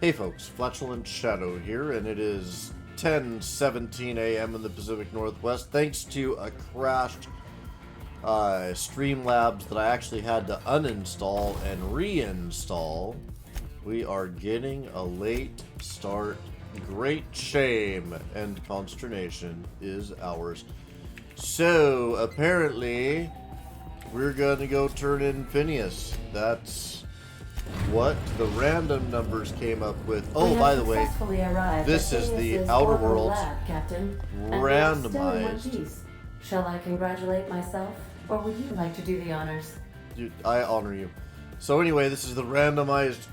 Hey folks, Flatulent Shadow here, and it is 10:17 a.m. in the Pacific Northwest. Thanks to a crashed Streamlabs that I actually had to uninstall and reinstall, we are getting a late start. Great shame and consternation is ours. So, apparently, we're gonna go turn in Phineas. That's what the random numbers came up with. Oh, by the way, this is the Outer Worlds Randomized. Shall I congratulate myself, or would you like to do the honors? Dude, I honor you. So anyway, this is the randomized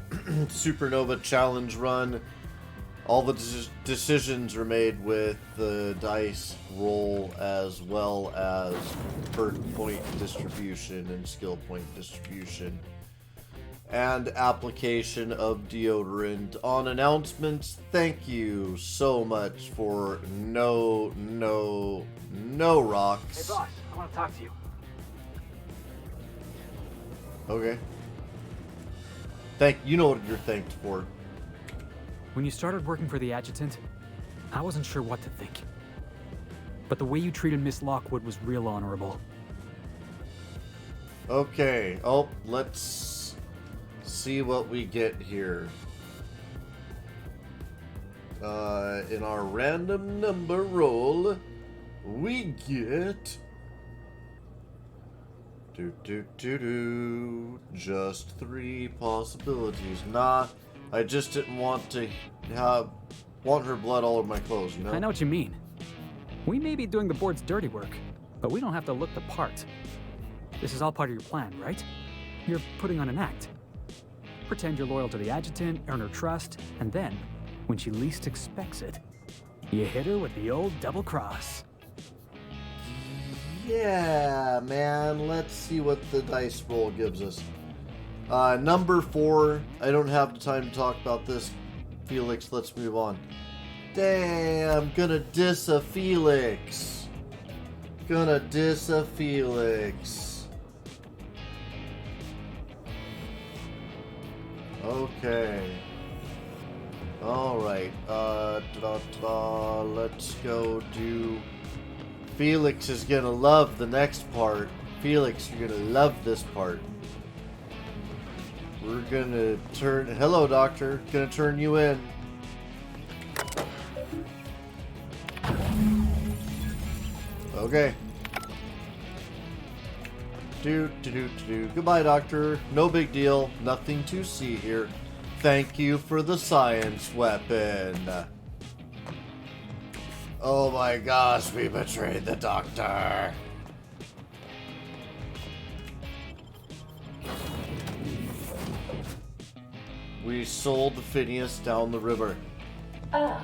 Supernova challenge run. All the decisions are made with the dice roll as well as perk point distribution and skill point distribution. And application of deodorant. On announcements, thank you so much for no rocks. Hey boss, I want to talk to you. Okay. You know what you're thanked for. When you started working for the adjutant, I wasn't sure what to think. But the way you treated Miss Lockwood was real honorable. Okay. Oh, let's see what we get here. In our random number roll, we get just 3 possibilities. Nah, I just didn't want to want her blood all over my clothes, you know? I know what you mean. We may be doing the board's dirty work, but we don't have to look the part. This is all part of your plan, right? You're putting on an act. Pretend you're loyal to the adjutant, earn her trust, and then, when she least expects it, you hit her with the old double cross. Yeah, man. Let's see what the dice roll gives us. Number 4. I don't have the time to talk about this. Felix, let's move on. Damn, gonna diss a Felix. Okay. Alright. Let's go do... Felix is gonna love the next part. Felix, you're gonna love this part. We're gonna turn... Hello, Doctor. Gonna turn you in. Okay. Goodbye, Doctor. No big deal. Nothing to see here. Thank you for the science weapon. Oh my gosh, we betrayed the Doctor. We sold Phineas down the river. Ah,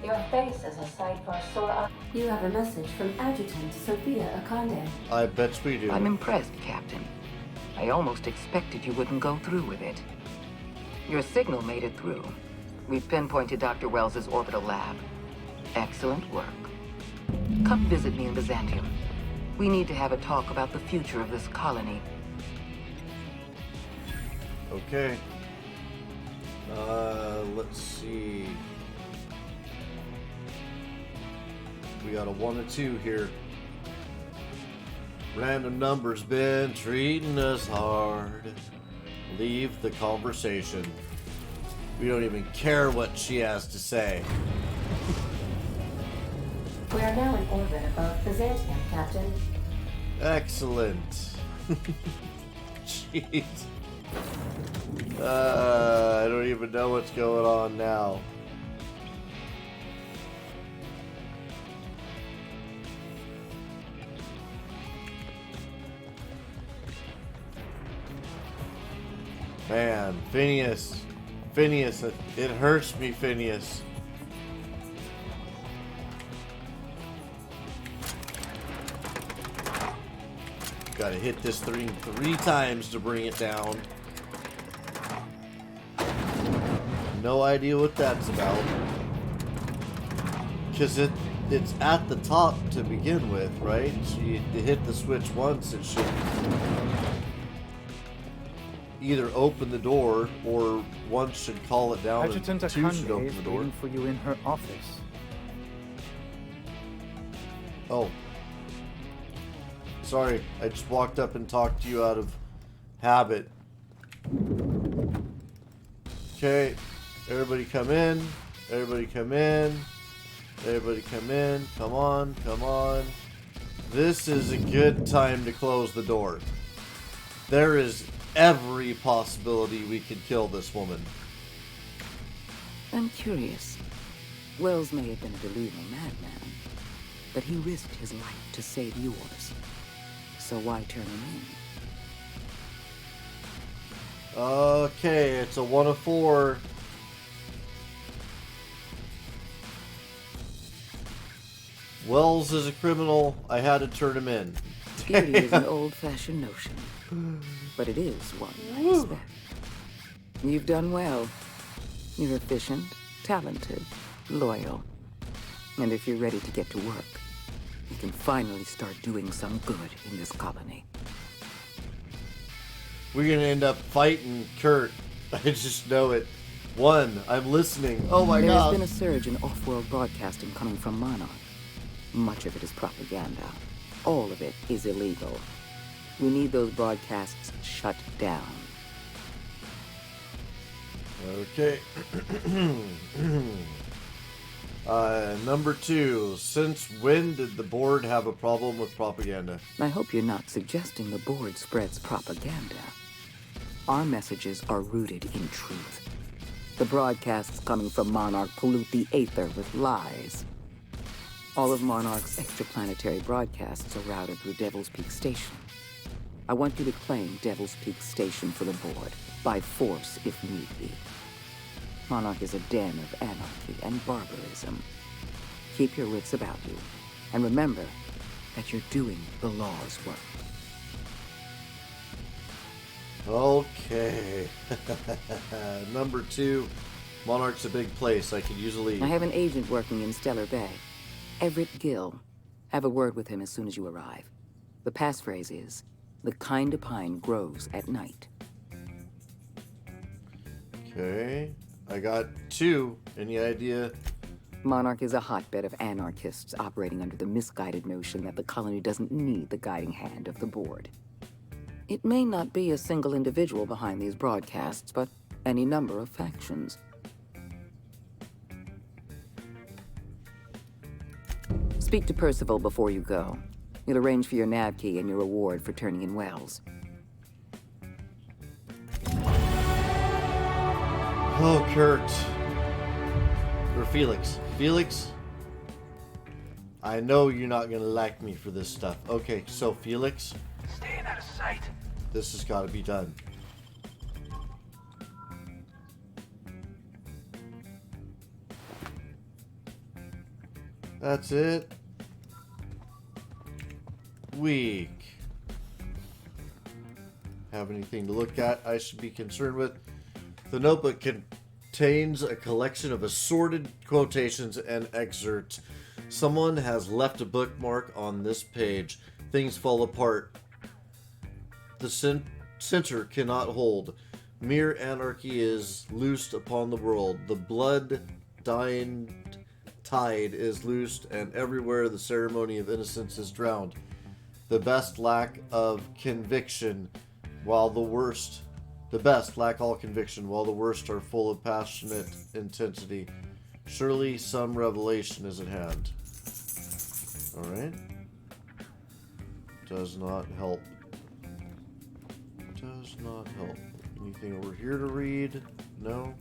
your face is a sight for sore eyes. You have a message from Adjutant Sophia Akande. I bet we do. I'm impressed, Captain. I almost expected you wouldn't go through with it. Your signal made it through. We've pinpointed Dr. Wells's orbital lab. Excellent work. Come visit me in Byzantium. We need to have a talk about the future of this colony. Okay. Let's see. We got a 1 and 2 here. Random numbers been treating us hard. Leave the conversation. We don't even care what she has to say. We are now in orbit above Byzantium, Captain. Excellent. Jeez. I don't even know what's going on now. Man, Phineas, it hurts me, Phineas. Gotta hit this thing 3 times to bring it down. No idea what that's about. Because it's at the top to begin with, right? So you hit the switch once, it should... either open the door or one should call it down Adjutant and two should Akande open is the door. waiting for you in her office. Oh. Sorry, I just walked up and talked to you out of habit. Okay, everybody come in. Everybody come in. Everybody come in. Come on, come on. This is a good time to close the door. There is every possibility we could kill this woman. I'm curious. Wells may have been a delusional madman, but he risked his life to save yours. So why turn him in? Okay, it's a 1 of 4. Wells is a criminal. I had to turn him in. Beauty is an old-fashioned notion, but it is one I respect. You've done well. You're efficient, talented, loyal. And if you're ready to get to work, you can finally start doing some good in this colony. We're gonna end up fighting Kurt. I just know it. 1, I'm listening. Oh my There god. has been a surge in off-world broadcasting coming from Monarch. Much of it is propaganda. All of it is illegal. We need those broadcasts shut down. Okay. Number 2. Since when did the board have a problem with propaganda? I hope you're not suggesting the board spreads propaganda. Our messages are rooted in truth. The broadcasts coming from Monarch pollute the aether with lies. All of Monarch's extraplanetary broadcasts are routed through Devil's Peak Station. I want you to claim Devil's Peak Station for the board, by force if need be. Monarch is a den of anarchy and barbarism. Keep your wits about you, and remember that you're doing the law's work. Okay. Number 2. Monarch's a big place. I could usually... I have an agent working in Stellar Bay. Everett Gill. Have a word with him as soon as you arrive. The passphrase is, the kind of pine grows at night. Okay. I got 2. Any idea? Monarch is a hotbed of anarchists operating under the misguided notion that the colony doesn't need the guiding hand of the board. It may not be a single individual behind these broadcasts, but any number of factions. Speak to Percival before you go. He'll arrange for your nav key and your reward for turning in Wells. Oh, Kurt. Or Felix. Felix? I know you're not gonna like me for this stuff. Okay, so Felix, Staying out of sight. this has got to be done. That's it. Weak. Have anything to look at I should be concerned with? The notebook contains a collection of assorted quotations and excerpts. Someone has left a bookmark on this page. Things fall apart. The center cannot hold. Mere anarchy is loosed upon the world. The blood-dying tide is loosed, and everywhere the ceremony of innocence is drowned. The best lack all conviction, while the worst are full of passionate intensity. Surely some revelation is at hand. Alright. Does not help. Does not help. Anything over here to read? No.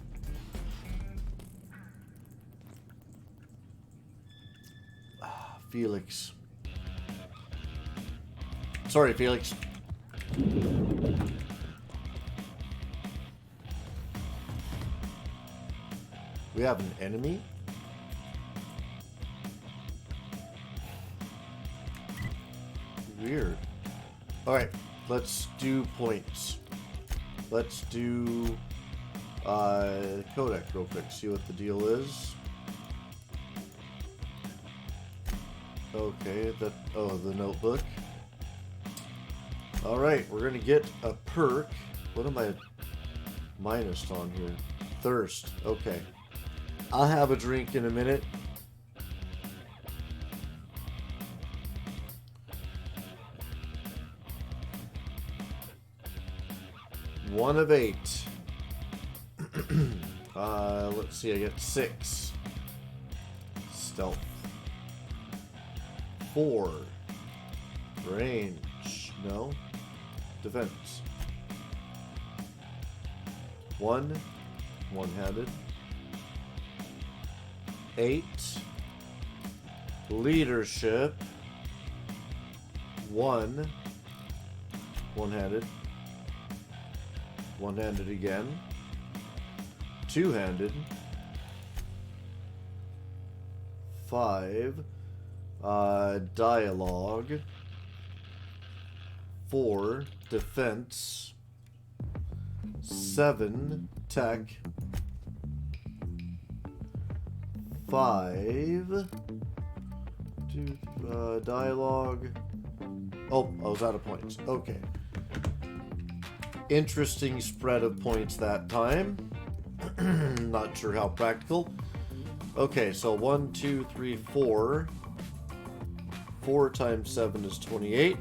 Felix. Sorry, Felix. We have an enemy? Weird. Alright, let's do points. Let's do Kodak real quick, see what the deal is. Okay, the notebook. Alright, we're gonna get a perk. What am I minus on here? Thirst. Okay. I'll have a drink in a minute. One of 8. Let's see, I get 6. Stealth. 4. Range. No. Defense. 1. One-handed. 8. Leadership. 1. One-handed. One-handed again. Two-handed. 5. Dialogue. 4. Defense. 7. Tech. 5. Dialogue. Oh, I was out of points. Okay. Interesting spread of points that time. Not sure how practical. Okay, so 1, 2, 3, 4. 4 times 7 is 28.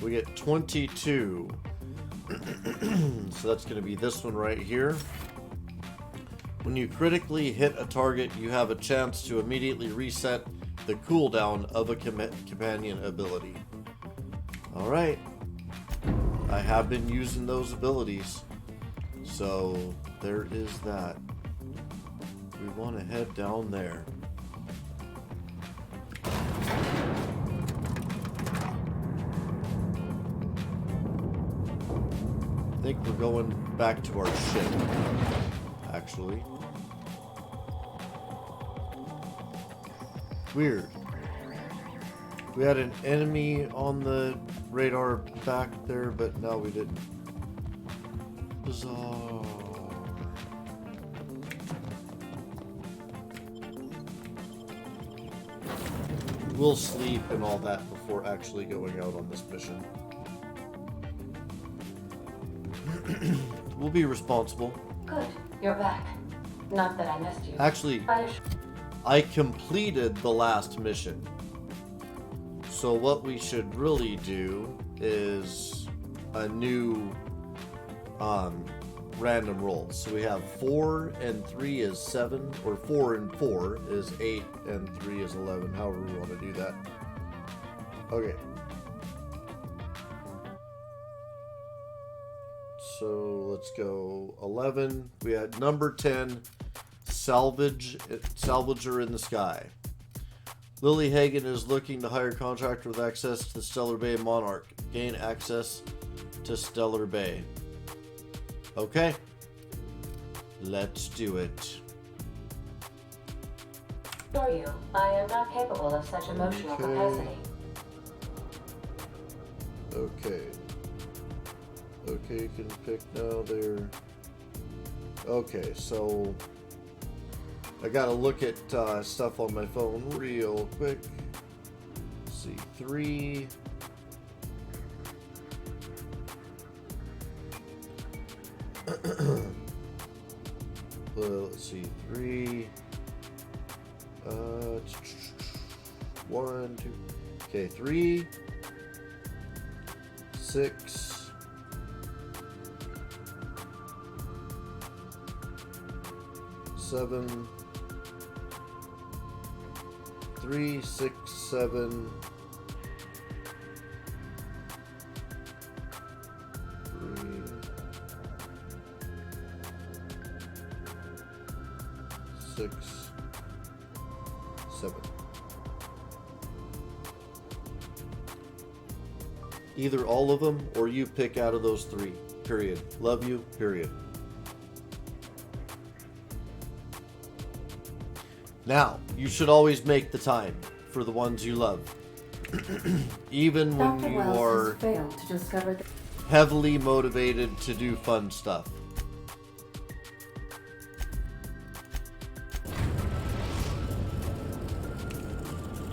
We get 22. So that's going to be this one right here. When you critically hit a target, you have a chance to immediately reset the cooldown of a companion ability. Alright. I have been using those abilities. So there is that. We want to head down there. I think we're going back to our ship, actually. Weird. We had an enemy on the radar back there, but now we didn't. Bizarre. We'll sleep and all that before actually going out on this mission. We'll be responsible. Good, you're back. Not that I missed you. Actually, I completed the last mission. So what we should really do is a new random roll. So we have 4 and 3 is 7, or 4 and 4 is 8, and 3 is 11, however we want to do that. Okay. So let's go 11. We had number 10, Salvager in the Sky. Lily Hagen is looking to hire a contractor with access to the Stellar Bay Monarch. Gain access to Stellar Bay. Okay. Let's do it. For you, I am not capable of such emotional capacity. Okay. Okay, you can pick now there. Okay, so I gotta look at stuff on my phone real quick. Let's see, 3. Let's see, 3. 1, 2. Okay, 3, 6. 7, 3, 6, 7, 3, 6, 7. Either all of them, or you pick out of those 3. Period. Love you. Period. Now, you should always make the time for the ones you love. Even when Dr. you Wells are has failed to discover heavily motivated to do fun stuff.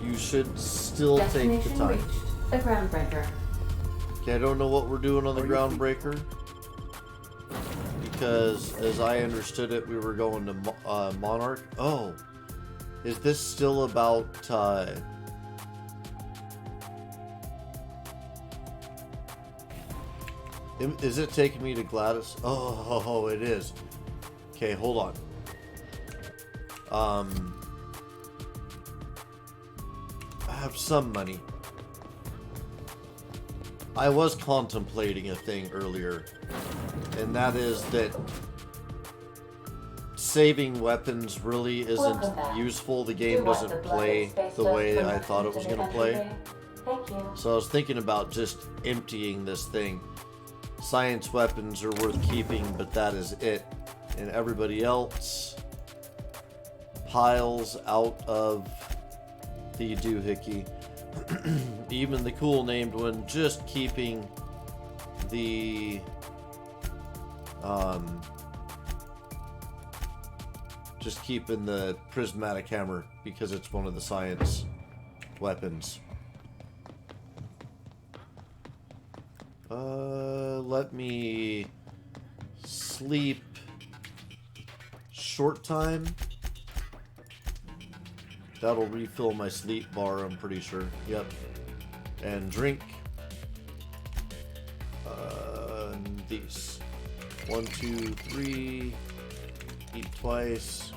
You should still take the Destination time. reached. The groundbreaker. Okay, I don't know what we're doing on the groundbreaker. Because, as I understood it, we were going to Monarch. Oh. Is this still about, is it taking me to Gladys? Oh, it is. Okay, hold on. I have some money. I was contemplating a thing earlier, and that is that saving weapons really isn't useful. The game doesn't play the way I thought it was going to play. Thank you. So I was thinking about just emptying this thing. Science weapons are worth keeping, but that is it. And everybody else piles out of the doohickey. Even the cool named one, just keeping the prismatic hammer because it's one of the science weapons. Let me sleep short time. That'll refill my sleep bar, I'm pretty sure. Yep. And drink. These. 1, 2, 3. Eat twice.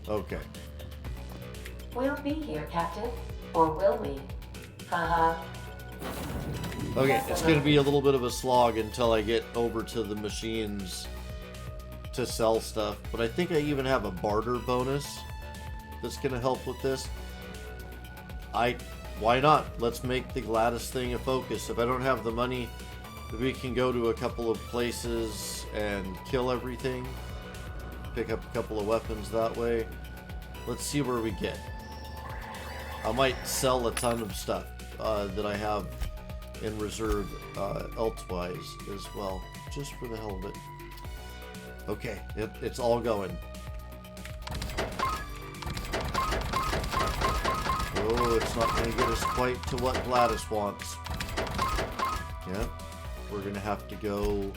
Okay. We'll be here, Captain. Or will we? Haha. Okay, it's going to be a little bit of a slog until I get over to the machines to sell stuff. But I think I even have a barter bonus that's going to help with this. Why not? Let's make the Gladys thing a focus. If I don't have the money, we can go to a couple of places and kill everything. Pick up a couple of weapons that way. Let's see where we get. I might sell a ton of stuff that I have in reserve elsewise as well, just for the hell of it. Okay, it's all going. Oh, it's not going to get us quite to what Gladys wants. Yep, we're going to have to go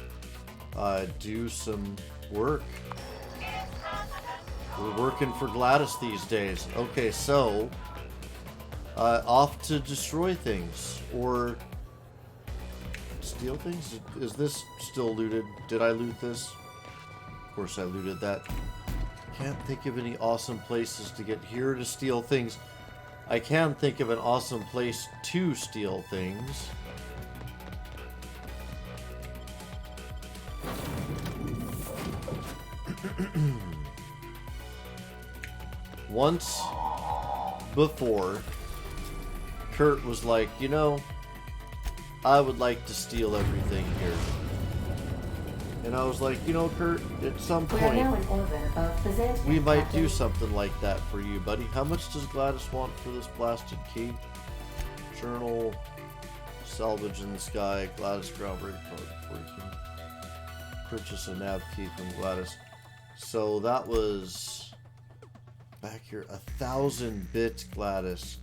do some work. We're working for Gladys these days. Okay, so off to destroy things or steal things. Is this still looted? Did I loot this? Of course I looted that. Can't think of any awesome places to get here to steal things. I can think of an awesome place to steal things. Once before, Kurt was like, you know, I would like to steal everything here. And I was like, you know, Kurt, at some We are now point, in orbit above Byzantium, we might Captain. do something like that for you, buddy. How much does Gladys want for this blasted key? Journal, salvage in the sky, Gladys groundbreaking card before you can purchase a nav key from Gladys. So that was back here, 1,000 bits, Gladys.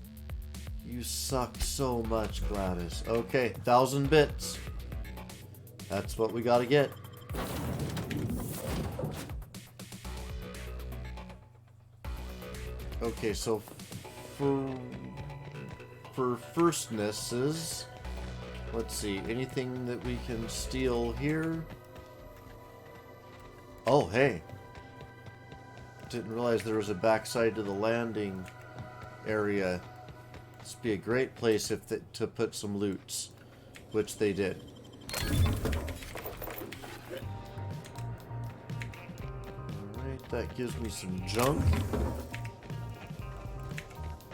You suck so much, Gladys. Okay, 1,000 bits. That's what we gotta get. Okay, so for firstnesses, let's see, anything that we can steal here? Oh, hey. Didn't realize there was a backside to the landing area. This would be a great place to put some loots, which they did. Alright, that gives me some junk.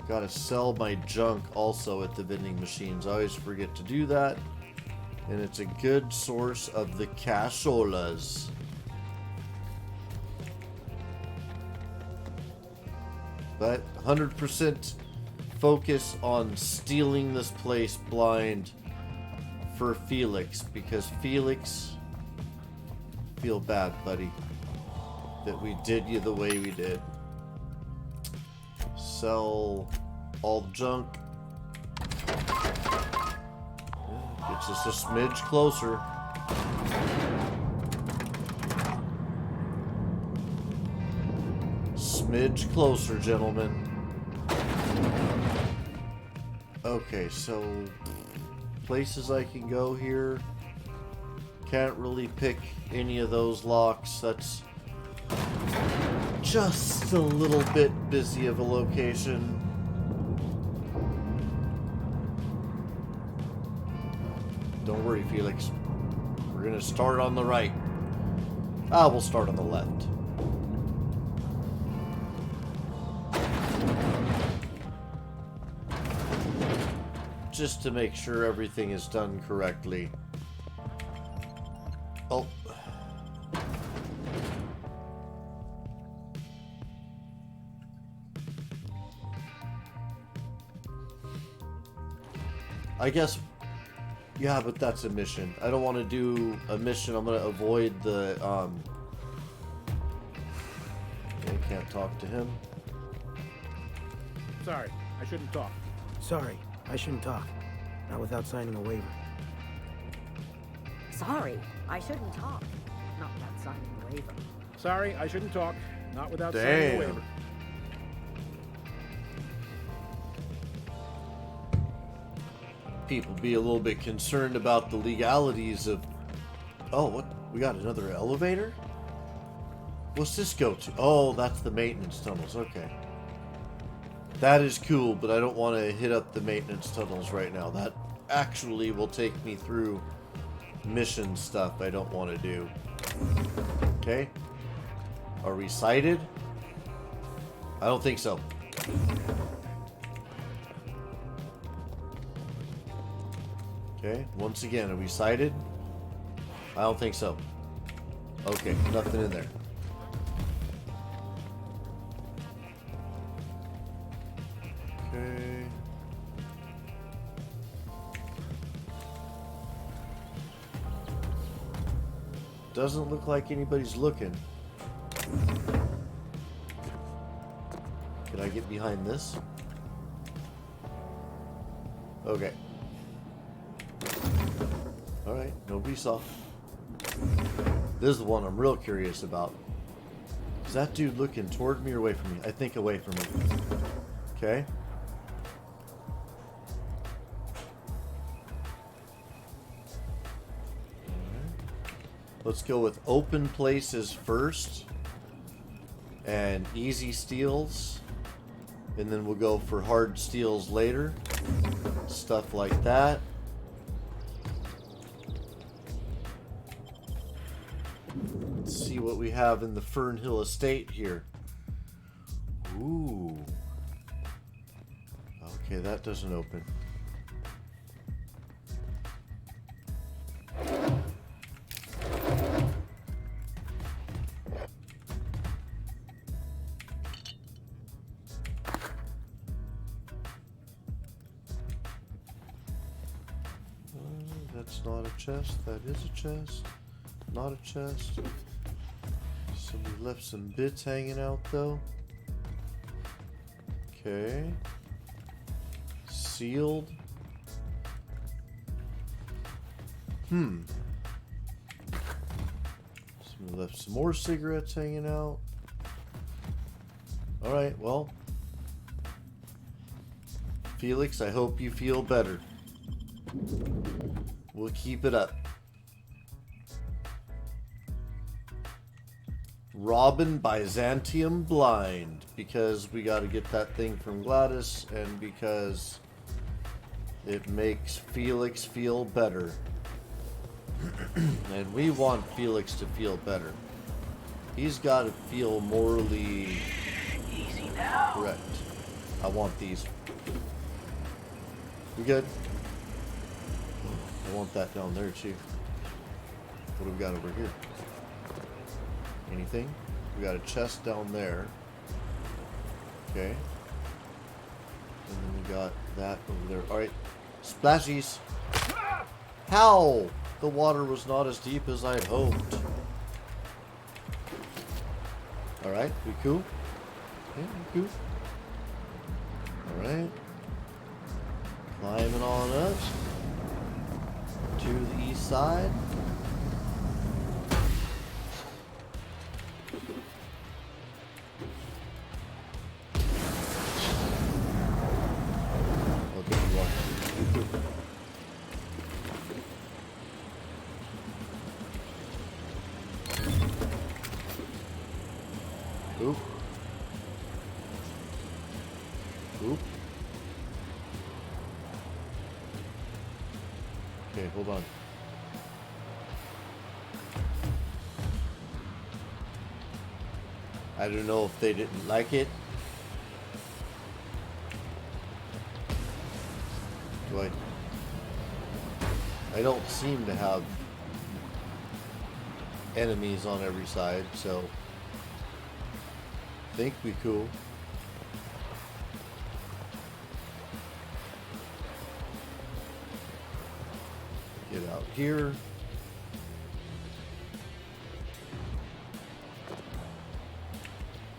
Gotta sell my junk also at the vending machines. I always forget to do that. And it's a good source of the casholas. But 100% focus on stealing this place blind for Felix. Because Felix, feel bad, buddy, that we did you the way we did. Sell all the junk. Yeah, get Just a smidge closer. Smidge closer, gentlemen. Okay, so places I can go here. Can't really pick any of those locks. That's just a little bit busy of a location. Don't worry, Felix. We're gonna start on the right. We'll start on the left. Just to make sure everything is done correctly. Oh. I guess, yeah, but that's a mission. I don't want to do a mission. I'm going to avoid the, I can't talk to him. Sorry, I shouldn't talk. Sorry, I shouldn't talk. Not without signing a waiver. Sorry, I shouldn't talk. Not without signing a waiver. Sorry, I shouldn't talk. Not without signing a waiver. People be a little bit concerned about the legalities of... Oh, what? We got another elevator? What's this go to? Oh, that's the maintenance tunnels. Okay. That is cool, but I don't want to hit up the maintenance tunnels right now. That actually will take me through mission stuff I don't want to do. Okay. Are we sighted? I don't think so. Okay, once again, are we sighted? I don't think so. Okay, nothing in there. Okay. Doesn't look like anybody's looking. Can I get behind this? Okay. Alright, nobody saw. This is the one I'm real curious about. Is that dude looking toward me or away from me? I think away from me. Okay. Let's go with open places first. And easy steals. And then we'll go for hard steals later. Stuff like that. Let's see what we have in the Fernhill Estate here. Ooh. Okay, that doesn't open. That's not a chest. That is a chest. Not a chest. Somebody left some bits hanging out though. Okay. Sealed. Somebody left some more cigarettes hanging out. Alright, well. Felix, I hope you feel better. We'll keep it up. Robin Byzantium Blind, because we got to get that thing from Gladys, and because it makes Felix feel better. And we want Felix to feel better. He's got to feel morally Easy now. correct. I want these. We good? I want that down there too. What do we got over here? Anything? We got a chest down there. Okay. And then we got that over there. Alright. Splashies! How? The water was not as deep as I'd hoped. Alright, we cool? Yeah, we cool. Alright. Climbing on us. to the east side. Oh, good luck. Oop. Oop. Okay, hold on. I don't know if they didn't like it. Do I don't seem to have enemies on every side, so I think we cool. Get out here.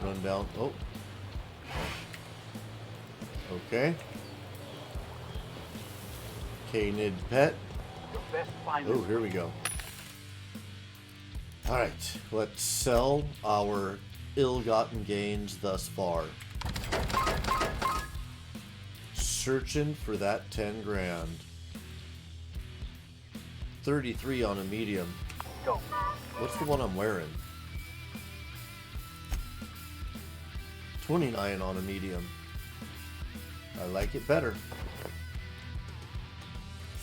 Run down. Oh. Okay. Canid pet. Oh, here we go. Alright, let's sell our ill-gotten gains thus far. Searching for that 10 grand. 33 on a medium. What's the one I'm wearing? 29 on a medium. I like it better.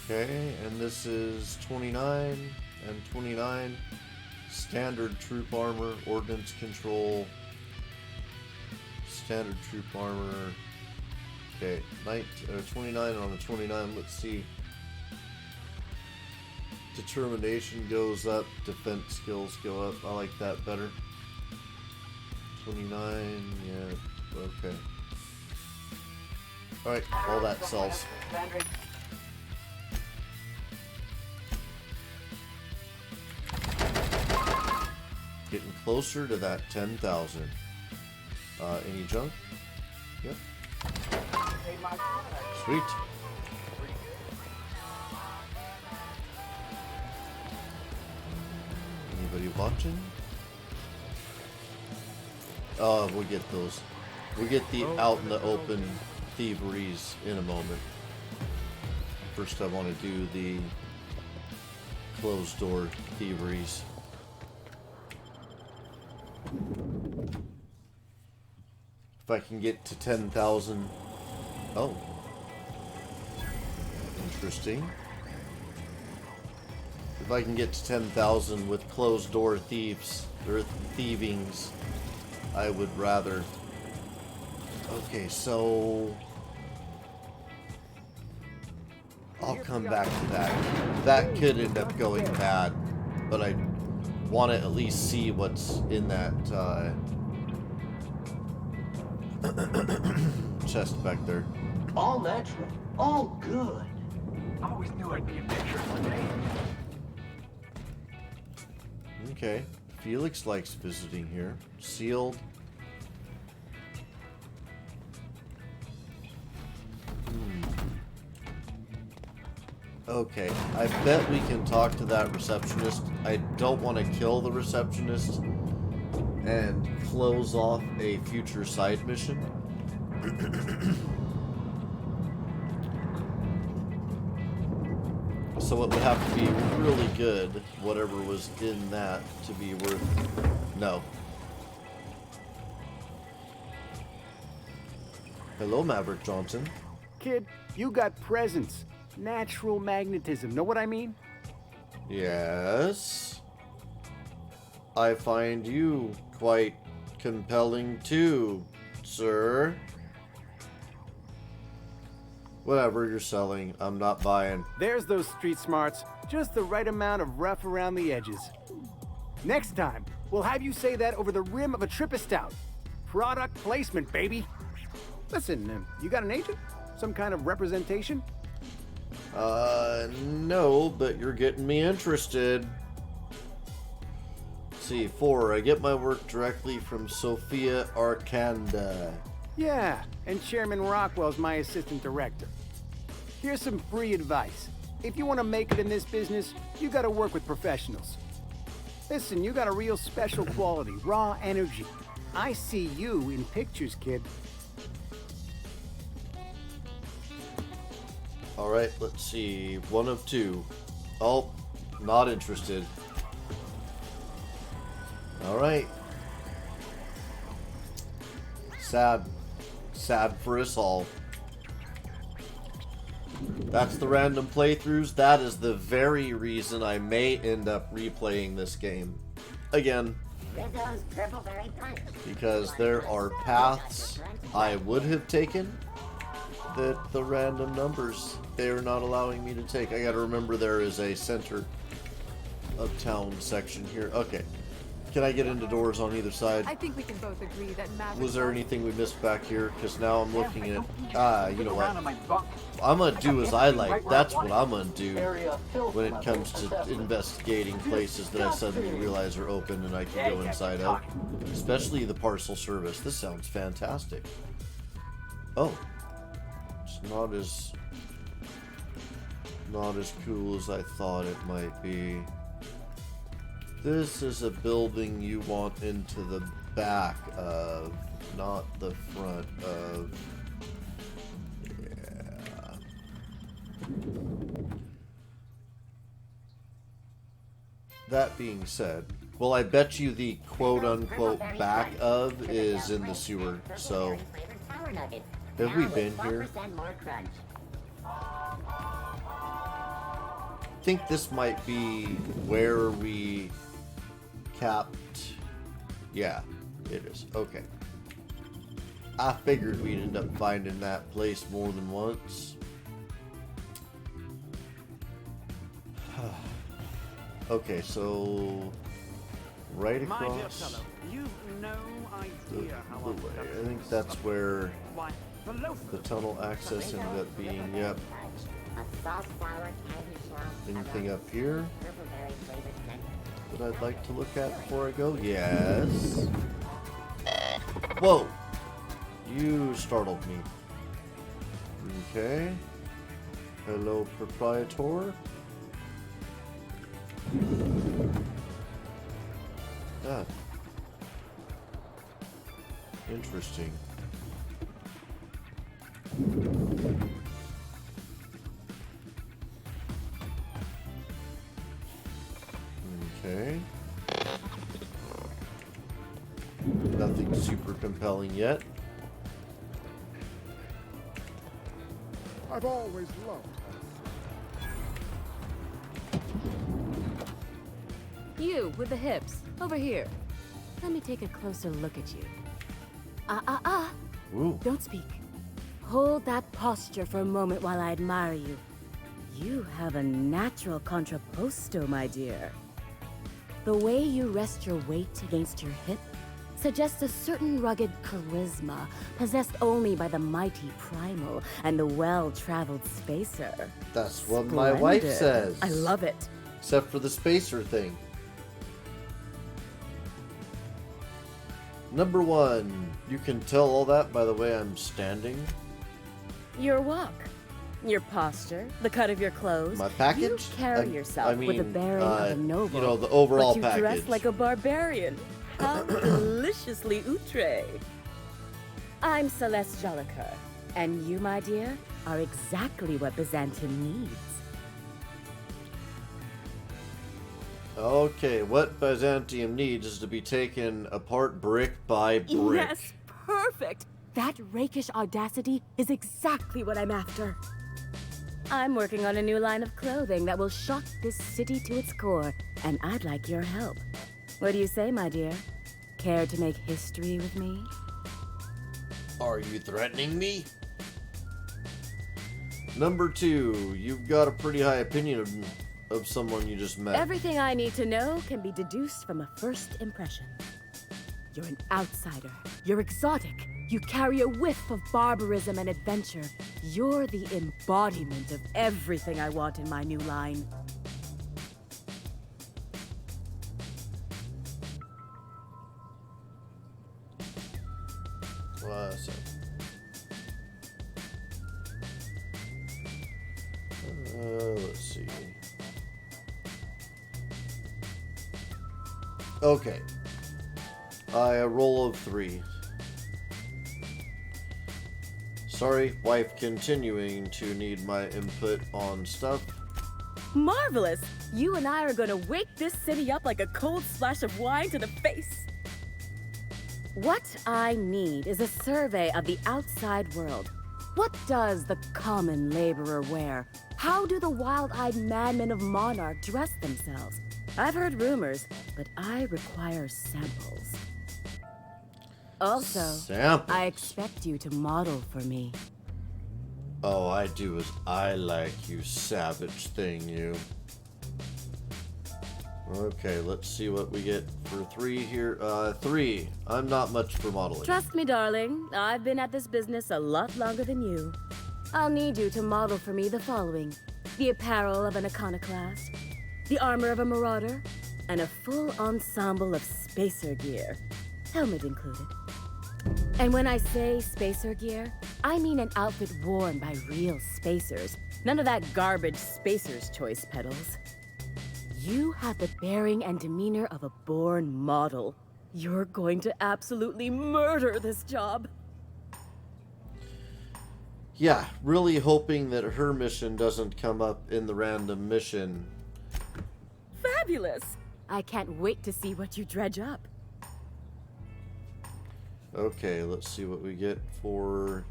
Okay, and this is 29 and 29. Standard troop armor, ordnance control. Standard troop armor. Okay, 29 on a 29. Let's see. Determination goes up, defense skills go up. I like that better. 29, yeah, okay. Alright, all that sells. Getting closer to that 10,000. Any junk? Yep. Sweet. Anybody watching? Oh, we'll get those. We'll get the out in the open thieveries in a moment. First I want to do the closed door thieveries. If I can get to 10,000. Oh. Interesting. If I can get to 10,000 with closed door thieves, or thievings, I would rather. Okay, so I'll come back to that. That could end up going bad, but I want to at least see what's in that chest back there. All natural, all good. I always knew I'd be a picture one day. Okay, Felix likes visiting here. Sealed. Okay, I bet we can talk to that receptionist. I don't want to kill the receptionist and close off a future side mission. So it would have to be really good, whatever was in that, to be worth... No. Hello, Maverick Johnson. Kid, you got presence. Natural magnetism. Know what I mean? Yes. I find you quite compelling too, sir. Whatever you're selling, I'm not buying. There's those street smarts. Just the right amount of rough around the edges. Next time, we'll have you say that over the rim of a Trippistout. Product placement, baby. Listen, you got an agent? Some kind of representation? No, but you're getting me interested. See, 4, I get my work directly from Sophia Arcanda. Yeah, and Chairman Rockwell's my assistant director. Here's some free advice. If you want to make it in this business, you gotta work with professionals. Listen, you got a real special quality, raw energy. I see you in pictures, kid. Alright, let's see. One of two. Oh, not interested. Alright. Sad. Sad for us all. That's the random playthroughs. That is the very reason I may end up replaying this game again. Because there are paths I would have taken that the random numbers, they are not allowing me to take. I gotta remember there is a center of town section here. Okay. Can I get into doors on either side? I think we can both agree that Maverick... Was there anything we missed back here? Because now I'm looking at... you know what? Around in my bunk. I'm gonna do as I like. That's what I'm gonna do when it comes to investigating places that I suddenly realize are open and I can go inside out. Especially the parcel service. This sounds fantastic. Oh. It's not as cool as I thought it might be. This is a building you want into the back of, not the front of. Yeah. That being said, well, I bet you the quote-unquote back of is in the sewer, so... Have we been here? I think this might be where we capped. Yeah, it is. Okay. I figured we'd end up finding that place more than once. Okay, so right across You've no idea how the way. I think that's where the tunnel access ended up being. Yep. Anything up here that I'd like to look at before I go? Yes. Whoa! You startled me. Okay. Hello, proprietor. Ah. Interesting. Okay. Nothing super compelling yet. I've always loved You, with the hips. Over here. Let me take a closer look at you. Ooh. Don't speak. Hold that posture for a moment while I admire you. You have a natural contrapposto, my dear. The way you rest your weight against your hip suggests a certain rugged charisma possessed only by the mighty primal and the well-traveled spacer. That's what my wife Splendid. says. I love it. Except for the spacer thing. Number one. You can tell all that by the way I'm standing. Your walk, your posture, the cut of your clothes. My package? You carry yourself with the bearing of a noble. You know, the overall but you package. dress like a barbarian. How deliciously outre. I'm Celeste Jolicoeur, and you, my dear, are exactly what Byzantium needs. Okay, what Byzantium needs is to be taken apart brick by brick. Yes, perfect. That rakish audacity is exactly what I'm after. I'm working on a new line of clothing that will shock this city to its core, and I'd like your help. What do you say, my dear? Care to make history with me? Are you threatening me? Number two, you've got a pretty high opinion of someone you just met. Everything I need to know can be deduced from a first impression. You're an outsider. You're exotic. You carry a whiff of barbarism and adventure. You're the embodiment of everything I want in my new line. Let's see. Okay. A roll of 3. Sorry, wife continuing to need my input on stuff. Marvelous! You and I are gonna wake this city up like a cold splash of wine to the face. What I need is a survey of the outside world. What does the common laborer wear? How do the wild-eyed madmen of Monarch dress themselves? I've heard rumors, but I require samples. Also, Samples? I expect you to model for me. Oh, I do as I like, you savage thing, you. Okay, let's see what we get for 3 here. 3. I'm not much for modeling. Trust me, darling. I've been at this business a lot longer than you. I'll need you to model for me the following: the apparel of an iconoclast, the armor of a marauder, and a full ensemble of spacer gear, helmet included. And when I say spacer gear, I mean an outfit worn by real spacers. None of that garbage spacer's choice pedals. You have the bearing and demeanor of a born model. You're going to absolutely murder this job. Yeah, really hoping that her mission doesn't come up in the random mission. Fabulous! I can't wait to see what you dredge up. Okay, let's see what we get for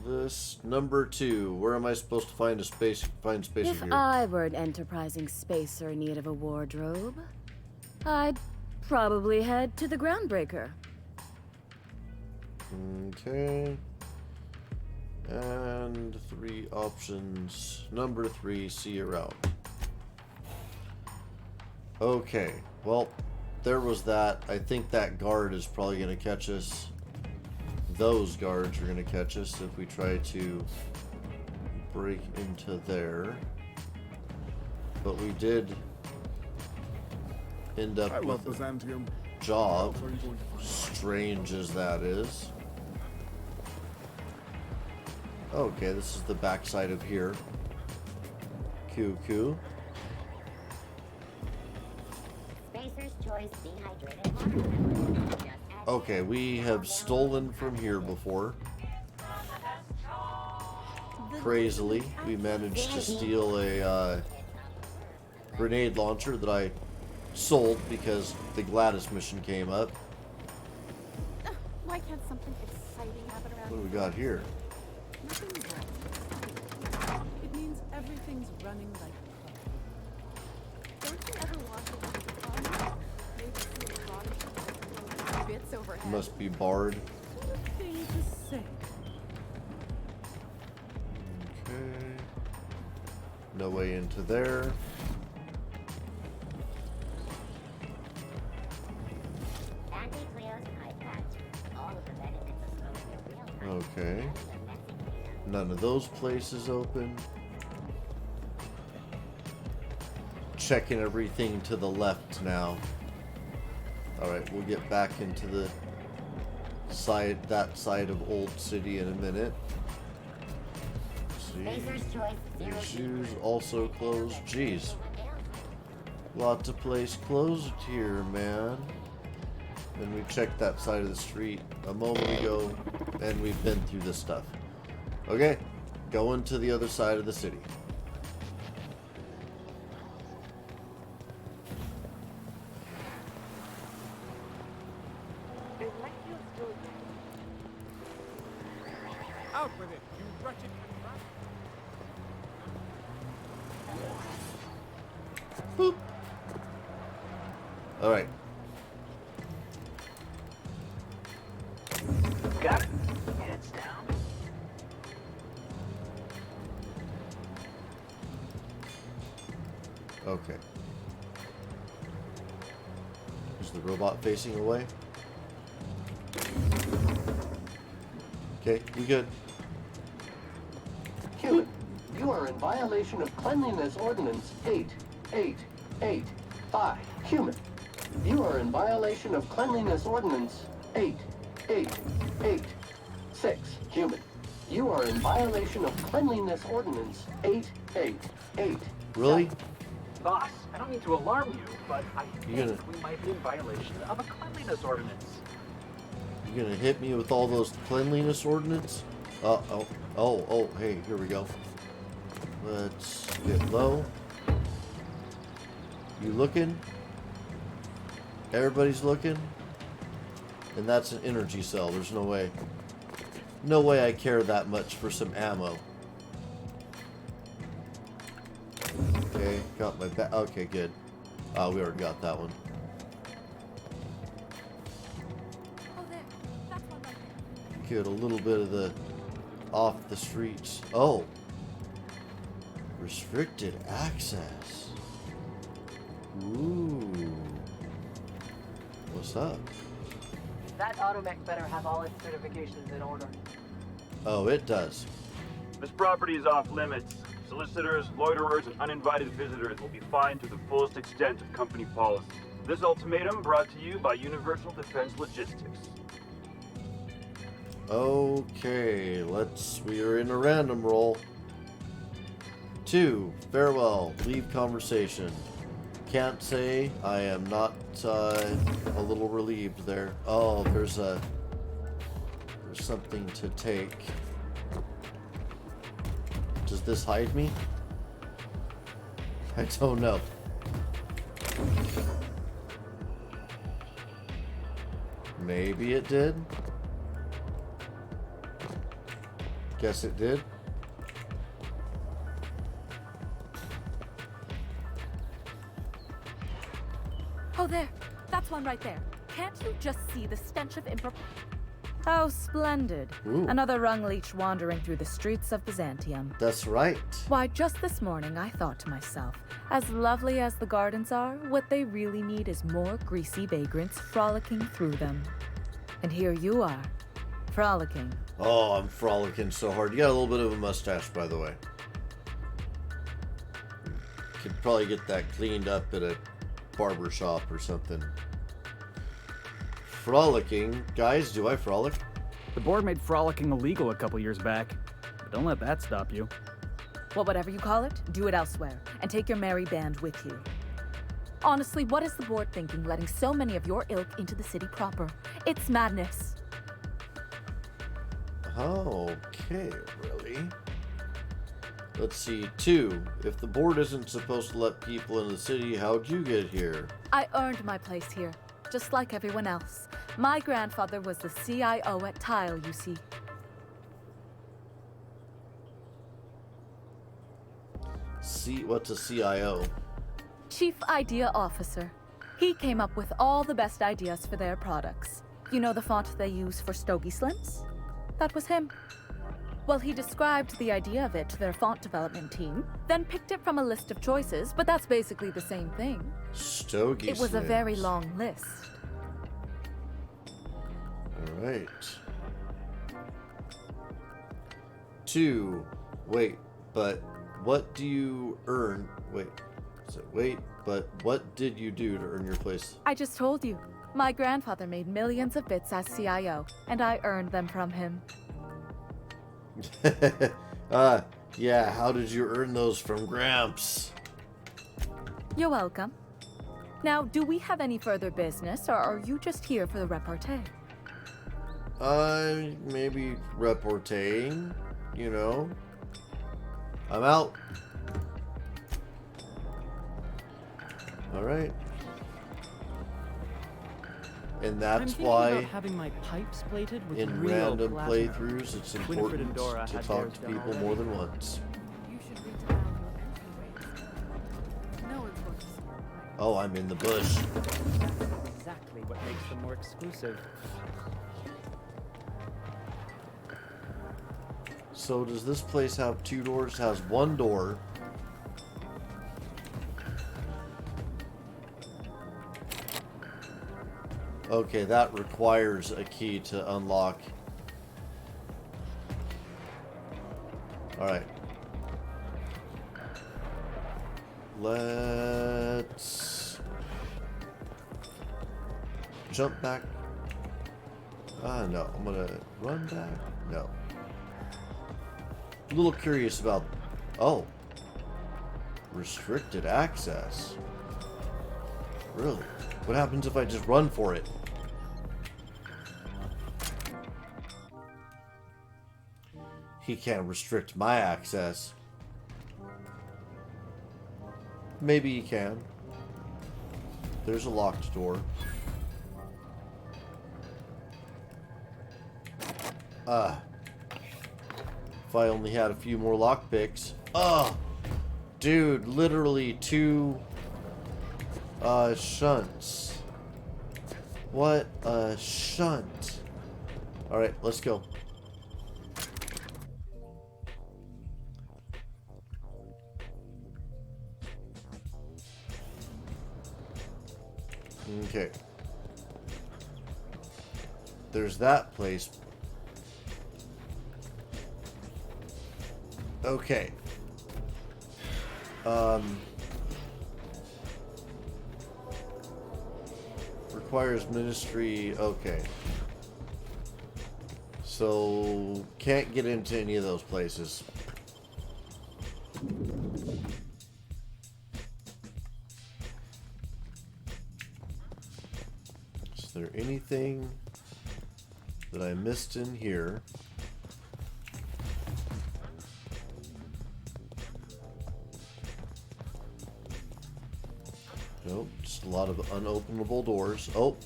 this. Number 2. Where am I supposed to find spacer If here? I were an enterprising spacer in need of a wardrobe, I'd probably head to the Groundbreaker. Okay. And 3 options. Number 3, see you around. Okay, well, there was that. I think that guard is probably going to catch us. Those guards are going to catch us if we try to break into there. But we did end up I love with a Byzantium. job, What else are you going to find? strange as that is. Okay, this is the backside of here. Cool. Spacer's Choice Dehydrated Water. Okay, we have stolen from here before. Crazily, we managed to steal a grenade launcher that I sold because the Gladys mission came up. Why can't something exciting happen around What do we got here? Nothing's wrong. It means everything's running like clockwork. Don't you ever want to look at the phone? Maybe see a body of bits overhead. Must be barred. What a thing to say. Okay. No way into there. Anti-Cleo's eye patch. All of the benefits of smoking a real time. Okay. None of those places open. Checking everything to the left now. Alright, we'll get back into the side, that side of Old City in a minute. Spacer's See. Choice Zero These shoes also closed. Jeez. Lots of place closed here, man. And we checked that side of the street a moment ago, and we've been through this stuff. Okay, going to the other side of the city. Out with it, you wretched Boop. All right. Got it. Heads down. Okay. Is the robot facing away? Okay, you good? Human, you are in violation of Cleanliness Ordinance 8885. Human, you are in violation of Cleanliness Ordinance 8886. Human, you are are in violation of Cleanliness Ordinance 888. Really? Boss, I don't mean to alarm you, but I You're think we might be in violation of a cleanliness ordinance. You gonna hit me with all those cleanliness ordinance? Oh, hey, here we go. Let's get low. You looking? Everybody's looking? And that's an energy cell. There's no way. No way I care that much for some ammo. Okay, got my back. Okay, good. We already got that one. Oh, there. That's one right there. Get a little bit of the off the streets. Oh. Restricted access. Ooh. What's up? That automech better have all its certifications in order. Oh, it does. This property is off limits. Solicitors, loiterers, and uninvited visitors will be fined to the fullest extent of company policy. This ultimatum brought to you by Universal Defense Logistics. Okay, we are in a random roll. 2, farewell, leave conversation. Can't say I am not a little relieved there. Oh, there's something to take. Does this hide me? I don't know. Maybe it did. Guess it did. Oh, there. That's one right there. Can't you just see the stench of How splendid. Ooh. Another rung leech wandering through the streets of Byzantium. That's right. Why, just this morning I thought to myself, as lovely as the gardens are, what they really need is more greasy vagrants frolicking through them. And here you are, frolicking. Oh, I'm frolicking so hard. You got a little bit of a mustache, by the way. Could probably get that cleaned up at a barber shop or something. Frolicking. Guys, do I frolic? The board made frolicking illegal a couple years back. But don't let that stop you. Well, whatever you call it, do it elsewhere, and take your merry band with you. Honestly, what is the board thinking letting so many of your ilk into the city proper? It's madness. Okay, really? Let's see. 2. If the board isn't supposed to let people in the city, how'd you get here? I earned my place here, just like everyone else. My grandfather was the CIO at Tile, you see. What's a CIO? Chief Idea Officer. He came up with all the best ideas for their products. You know the font they use for Stogie Slims? That was him. Well, he described the idea of it to their font development team, then picked it from a list of choices, but that's basically the same thing. Stogie It was a very Slims. long list. Alright. 2. Wait, but what do you earn? But what did you do to earn your place? I just told you. My grandfather made millions of bits as CIO, and I earned them from him. Yeah, how did you earn those from Gramps? You're welcome. Now, do we have any further business, or are you just here for the repartee? Maybe reporting, you know. I'm out. Alright. And that's why having my pipes plated with in real random glamour. playthroughs it's Winifred and important Dora to had talk theirs to done people already. more than once. You should read down your entry rates. No one's going to see it, right? Oh, I'm in the bush. That's exactly what makes them more exclusive. So does this place have 2 doors? It has 1 door. Okay, that requires a key to unlock. Alright. Let's jump back. No, I'm gonna run back. No. A little curious about... Oh. Restricted access. Really? What happens if I just run for it? He can't restrict my access. Maybe he can. There's a locked door. If I only had a few more lockpicks. Dude, literally 2 shunts. What a shunt. Alright, let's go. Okay. There's that place. Okay. Requires ministry. Okay. So, can't get into any of those places. Is there anything that I missed in here? Nope, just a lot of unopenable doors. Oh!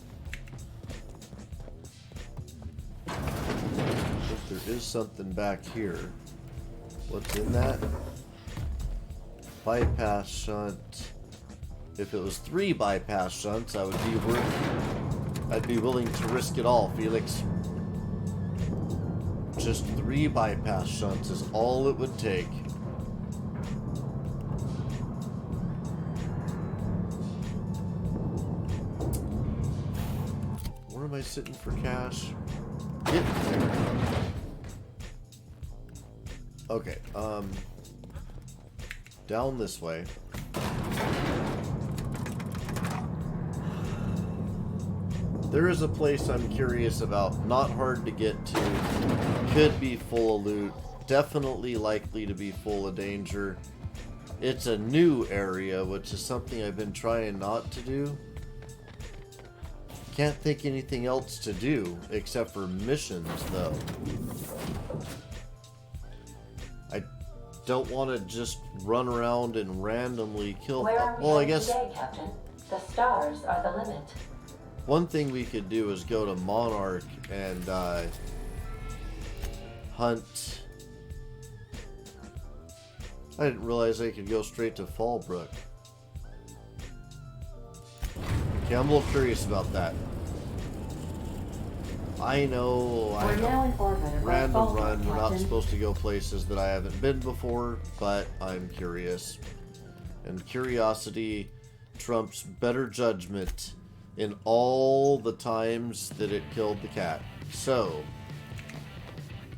I think there is something back here. What's in that? Bypass shunt. If it was 3 bypass shunts, I'd be willing to risk it all, Felix. Just 3 bypass shunts is all it would take. Where am I sitting for cash? Get there. Okay, down this way. There is a place I'm curious about, not hard to get to, could be full of loot, definitely likely to be full of danger. It's a new area, which is something I've been trying not to do. Can't think anything else to do, except for missions, though. I don't want to just run around and randomly kill... Where are we well, I heading guess... today, Captain? The stars are the limit. One thing we could do is go to Monarch and hunt. I didn't realize I could go straight to Fallbrook. Okay, I'm a little curious about that. I know random run, we're not supposed to go places that I haven't been before, but I'm curious. And curiosity trumps better judgment in all the times that it killed the cat. So,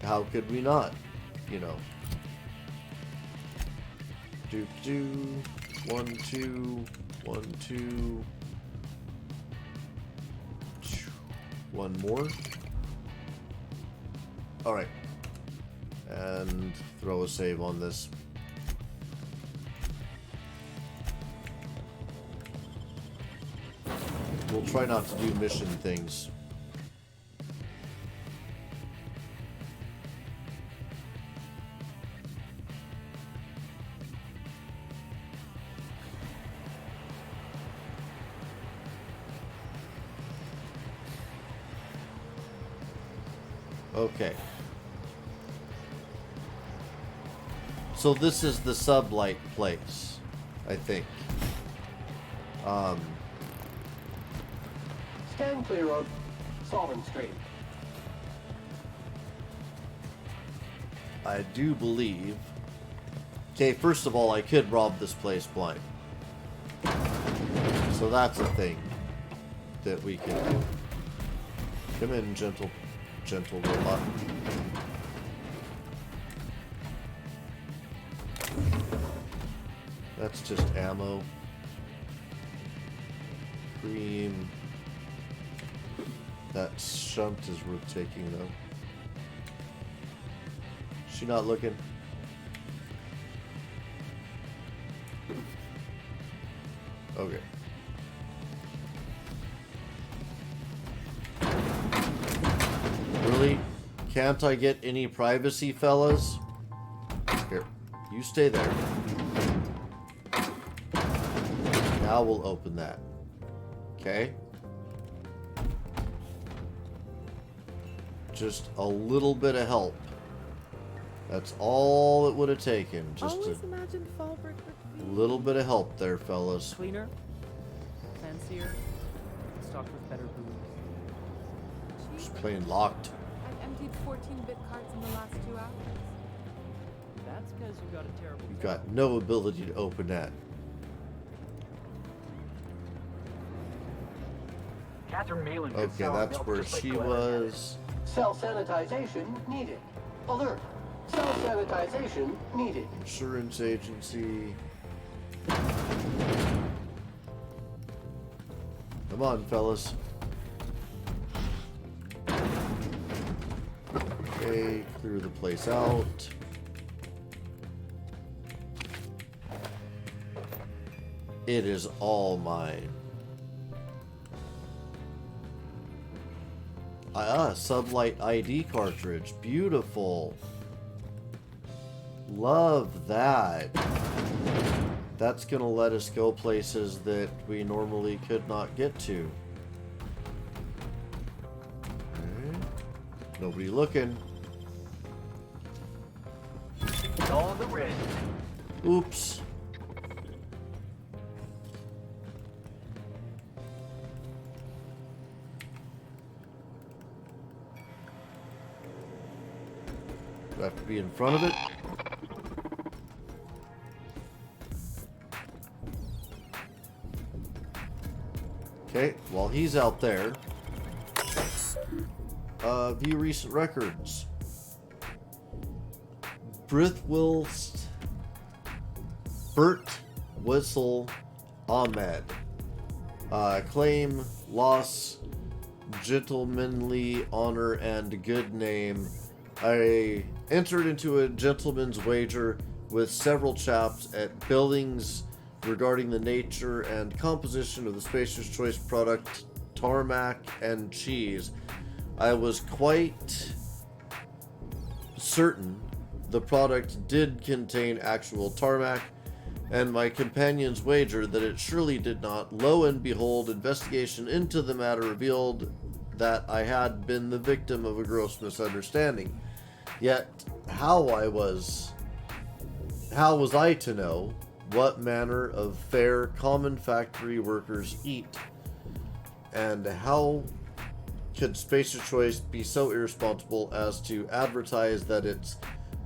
how could we not, you know? Do 1 2 1 2. One more. Alright. And throw a save on this. We'll try not to do mission things. Okay. So this is the sublight place, I think. Stand clear of Solvent Street. I do believe... Okay, first of all, I could rob this place blind. So that's a thing that we can do. Come in, gentle robot. That's just ammo. Cream. That shunt is worth taking, though. She not looking? Okay. Really? Can't I get any privacy, fellas? Here, you stay there. Now we'll open that. Okay? Just a little bit of help. That's all it would have taken. Just Always a imagined Fallbrook would be little bit of help there, fellas. cleaner, fancier, stocked with better booze. Just plain locked. I've emptied 14-bit carts in the last 2 hours. That's because you got a terrible. You've got no ability to open that. Catherine Malin could Okay, sell that's milk where just like she Glenn. was. Cell sanitization needed. Alert. Cell sanitization needed. Insurance agency. Come on, fellas. Okay, clear the place out. It is all mine. Sublight ID cartridge. Beautiful. Love that. That's gonna let us go places that we normally could not get to. Okay. Nobody looking. On the wrist. Oops. Do I have to be in front of it? Okay, while he's out there, view recent records. Bert Whistle Ahmed. Claim, loss, gentlemanly honor, and good name. I entered into a gentleman's wager with several chaps at Billings regarding the nature and composition of the Spacer's Choice product, tarmac and cheese. I was quite certain the product did contain actual tarmac, and my companions wagered that it surely did not. Lo and behold, investigation into the matter revealed that I had been the victim of a gross misunderstanding. Yet, how was I to know what manner of fare common factory workers eat? And how could Spacer Choice be so irresponsible as to advertise that its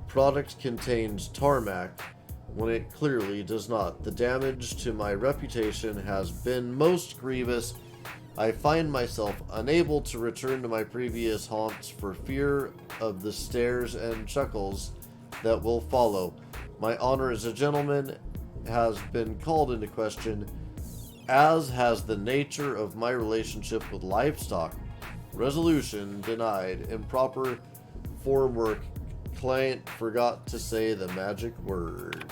product contains tarmac when it clearly does not? The damage to my reputation has been most grievous. I find myself unable to return to my previous haunts for fear of the stares and chuckles that will follow. My honor as a gentleman has been called into question, as has the nature of my relationship with livestock. Resolution denied. Improper form work. Client forgot to say the magic word.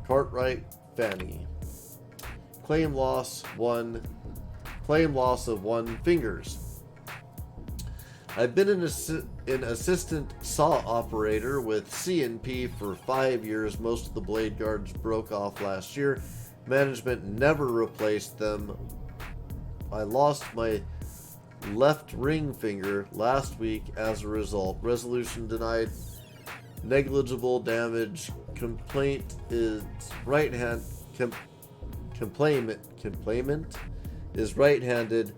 Cartwright Fanny. Claim loss 1. Claim loss of 1 fingers. I've been an assistant saw operator with C&P for 5 years. Most of the blade guards broke off last year. Management never replaced them. I lost my left ring finger last week as a result. Resolution denied. Negligible damage. Complaint is right hand. Complainant is right-handed,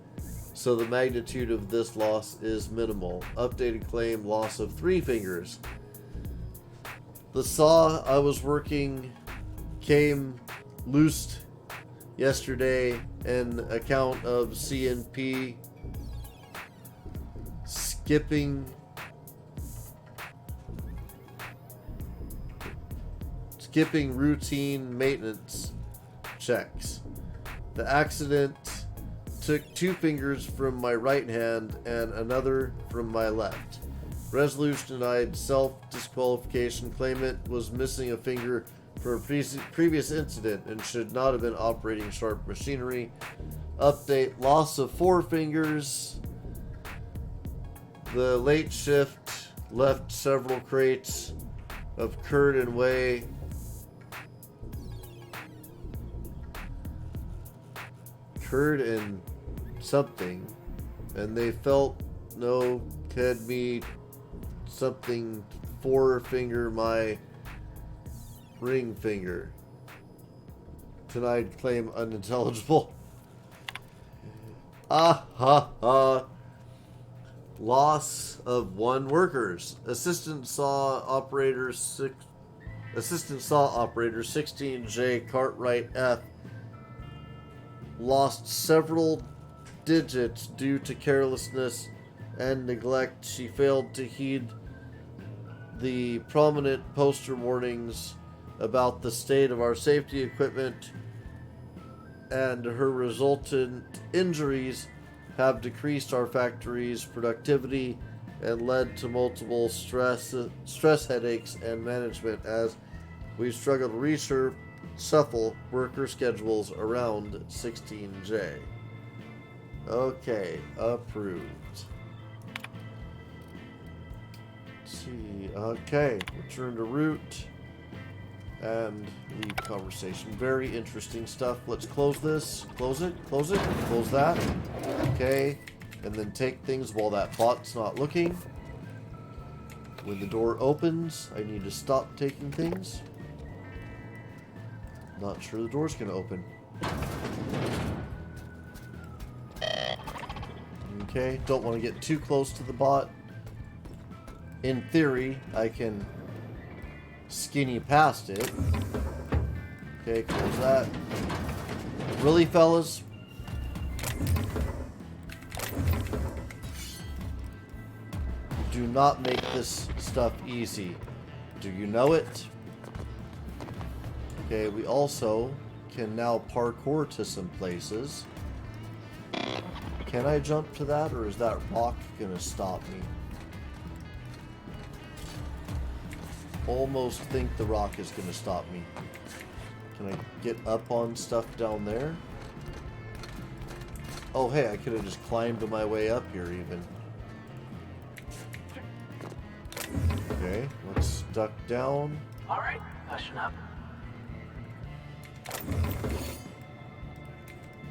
so the magnitude of this loss is minimal. Updated claim, loss of 3 fingers. The saw I was working came loosed yesterday. An account of C&P skipping routine maintenance checks. The accident took 2 fingers from my right hand and another from my left. Resolution denied. Self-disqualification. Claimant was missing a finger for a previous incident and should not have been operating sharp machinery. Update, loss of 4 fingers. The late shift left several crates of curd and whey. Curd and something. And they felt no head me something 4 finger my ring finger. Tonight claim unintelligible. Loss of 1 workers. Assistant saw operator 16J Cartwright F lost several digits due to carelessness and neglect. She failed to heed the prominent poster warnings about the state of our safety equipment, and her resultant injuries have decreased our factory's productivity and led to multiple stress headaches and management as we struggle to reshuffle worker schedules around 16J. Okay, approved. Let's see. Okay, return to root and leave conversation. Very interesting stuff. Let's close this. Close it. Close it. Close that. Okay, and then take things while that bot's not looking. When the door opens, I need to stop taking things. Not sure the door's gonna open. Okay, don't want to get too close to the bot. In theory, I can skinny past it. Okay, close that. Really, fellas? Do not make this stuff easy. Do you know it? Okay, we also can now parkour to some places. Can I jump to that, or is that rock gonna stop me? Almost think the rock is gonna stop me. Can I get up on stuff down there? Oh hey, I could have just climbed my way up here even. Okay, let's duck down. Alright, pushing up.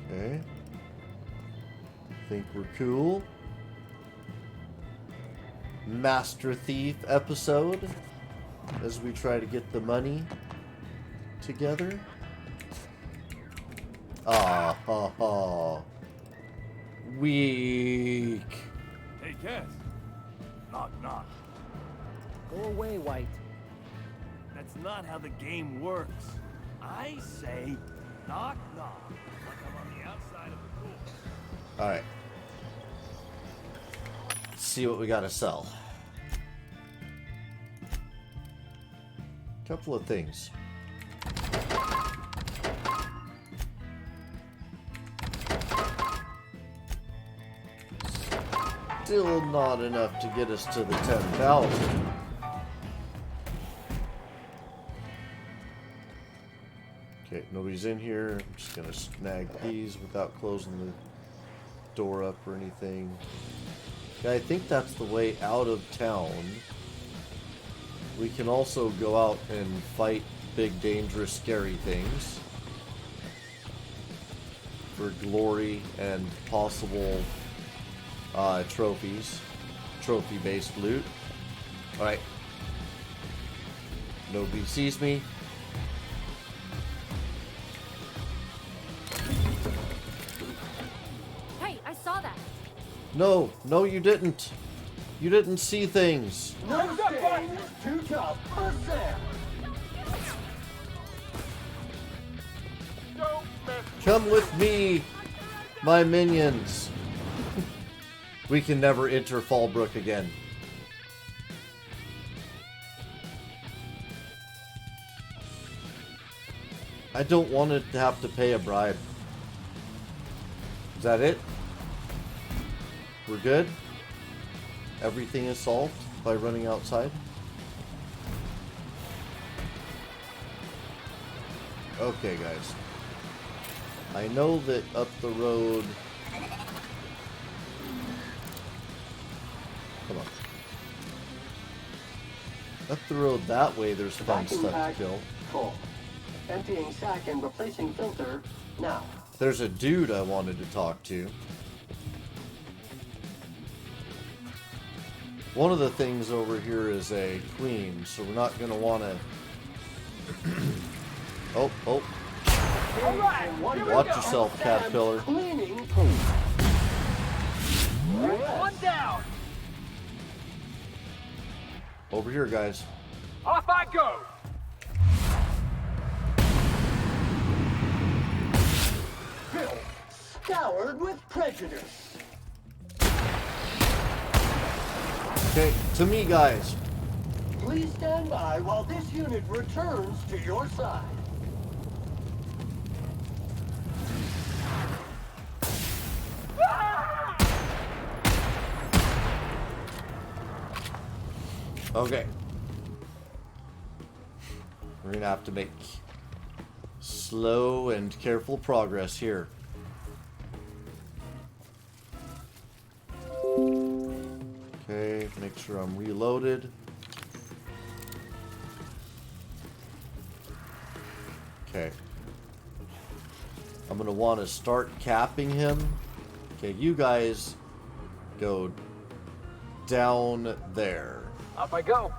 Okay. Think we're cool. Master Thief episode as we try to get the money together. Ah ha ha. Weak. Hey, Cass. Knock, knock. Go away, White. That's not how the game works. I say, knock, knock. Like I'm on the outside of the door. Alright. Let's see what we gotta sell. Couple of things. Still not enough to get us to the 10,000. Okay, nobody's in here. I'm just gonna snag these without closing the door up or anything. Yeah, I think that's the way out of town. We can also go out and fight big, dangerous, scary things for glory and possible trophies, trophy-based loot. Alright. Nobody sees me. Hey, I saw that. No, no you didn't. You didn't see things. No stay is too tough for Sam. Come with me, my minions. We can never enter Fallbrook again. I don't want it to have to pay a bribe. Is that it? We're good? Everything is solved by running outside? Okay, guys. I know that up the road... Come on. Up the road that way, there's fun Vacuum stuff to pack kill. full. Emptying sack and replacing filter now. There's a dude I wanted to talk to. One of the things over here is a queen, so we're not going to want to... Oh. Watch yourself, Caterpillar. One down. Over here, guys. Off I go. Built, scoured with prejudice. Okay, to me, guys. Please stand by while this unit returns to your side. Okay. We're gonna have to make slow and careful progress here. Okay, make sure I'm reloaded. Okay. I'm gonna want to start capping him. Okay, you guys go down there. Up I go.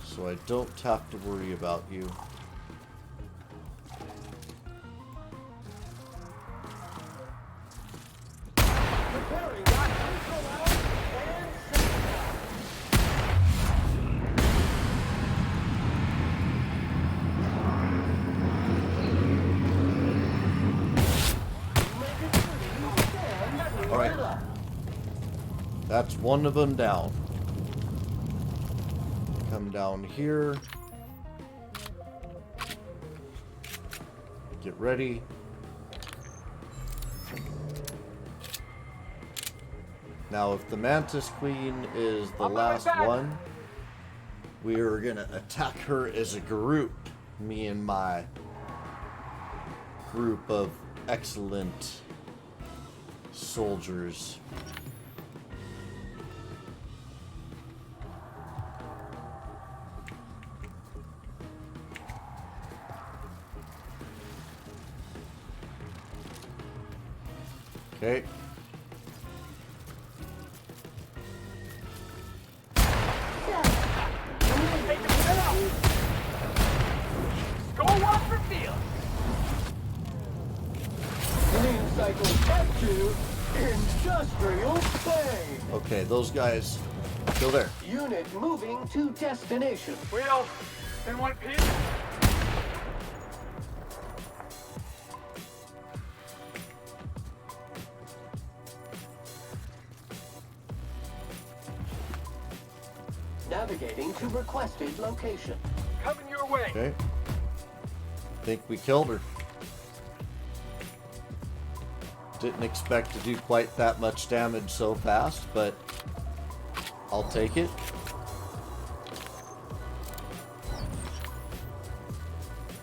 So I don't have to worry about you. Alright. That's one of them down. Come down here. Get ready. Now, if the Mantis Queen is the last one, we are gonna attack her as a group. Me and my group of excellent soldiers. Okay. Go one for field. Clean cycle F2, industrial bay. Okay, those guys, go there. Unit moving to destination. Wheel in one piece. Navigating to requested location. Coming your way. Okay. Think we killed her. Didn't expect to do quite that much damage so fast, but I'll take it.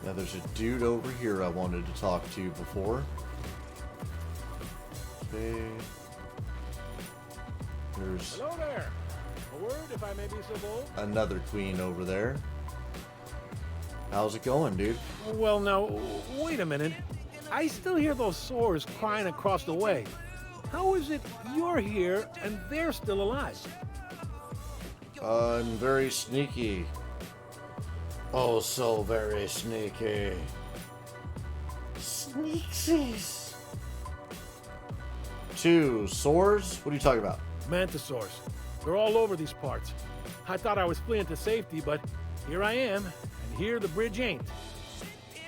Now there's a dude over here I wanted to talk to before. Okay. There's Hello there. A word, if I may be so bold. another queen over there. How's it going, dude? Well, now, wait a minute. I still hear those sores crying across the way. How is it you're here and they're still alive? I'm very sneaky. Oh, so very sneaky. Sneaksies. Two swords? What are you talking about? Mantisaurs. They're all over these parts. I thought I was fleeing to safety, but here I am, and here the bridge ain't.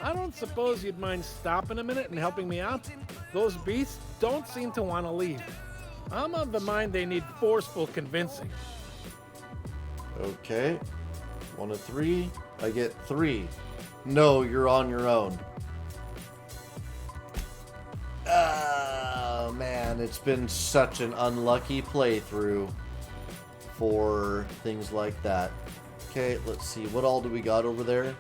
I don't suppose you'd mind stopping a minute and helping me out? Those beasts don't seem to want to leave. I'm of the mind they need forceful convincing. Okay. 1 of 3. I get 3. No, you're on your own. Oh, man. It's been such an unlucky playthrough for things like that. Okay, let's see. What all do we got over there?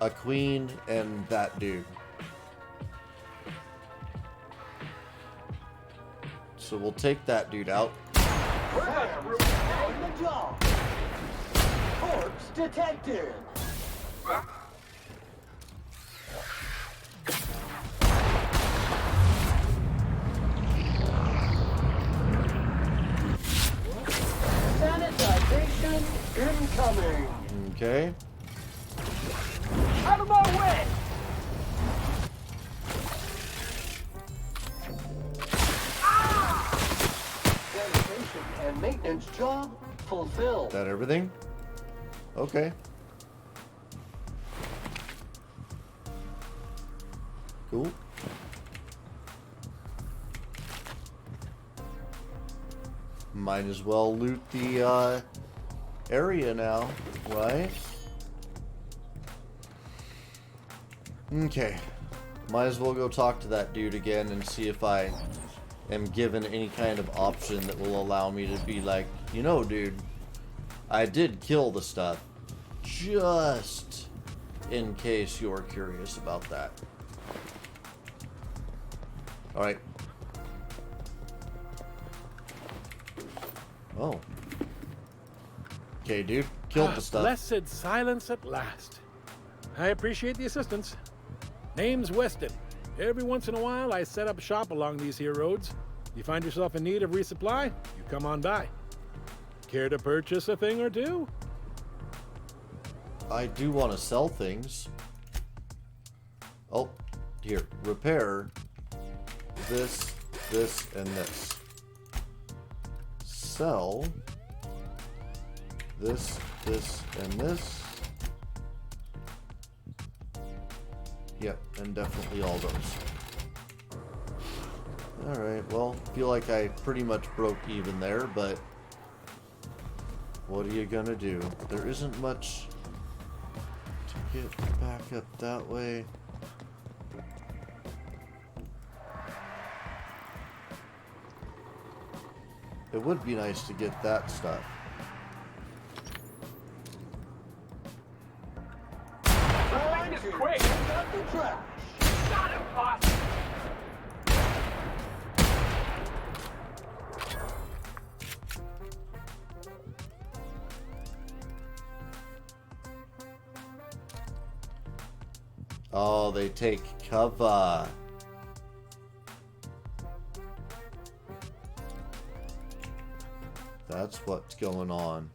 a queen, and that dude. So we'll take that dude out. On the job. Corpse detected. Sanitization incoming. Okay. Out of my way. Sanitation and maintenance job fulfilled. That everything? Okay. Cool. Might as well loot the area now, right? Okay. Might as well go talk to that dude again and see if I am given any kind of option that will allow me to be like, you know, dude, I did kill the stuff. Just in case you're curious about that. Alright. Oh. Okay, dude. Killed the stuff. Blessed silence at last. I appreciate the assistance. Name's Weston. Every once in a while, I set up shop along these here roads. You find yourself in need of resupply, you come on by. Care to purchase a thing or two? I do want to sell things. Oh, here. Repair this, and this. Sell this, and this. Yep, and definitely all those. Alright, well, feel like I pretty much broke even there, but what are you gonna do? There isn't much to get back up that way. It would be nice to get that stuff. Quick! Got the trash! Not impossible! Oh, they take cover. That's what's going on.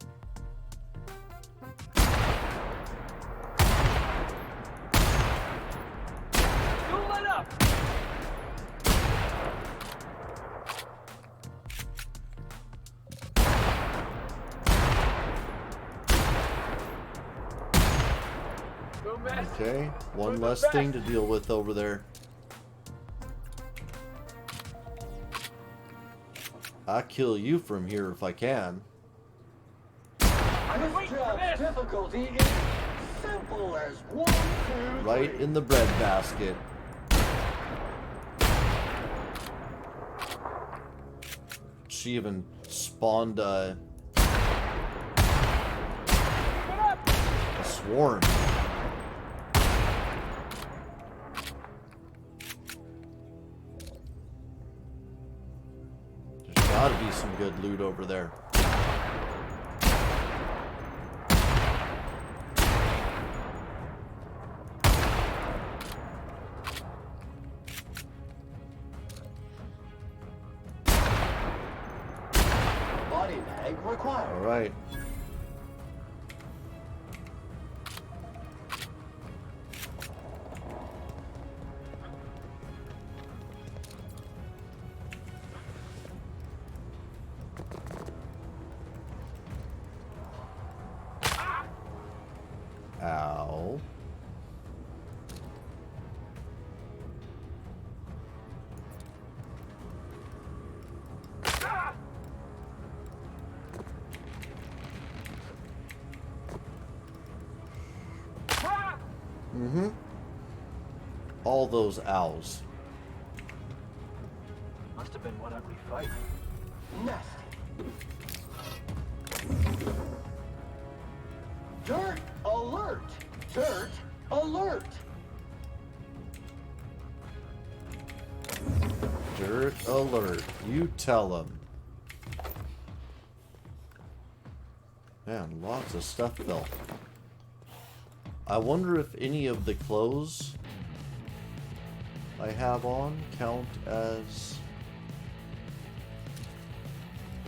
Okay, one less thing to deal with over there. I'll kill you from here if I can. This job's difficulty is simple as 1, 2, Right in the bread basket. She even spawned a swarm. There's gotta be some good loot over there. body bag required. All right. Ow. Mm-hmm. All those owls. Must have been one ugly fight. Nasty. Dirt alert! Dirt alert! You tell him. Man, lots of stuff built. I wonder if any of the clothes I have on count as...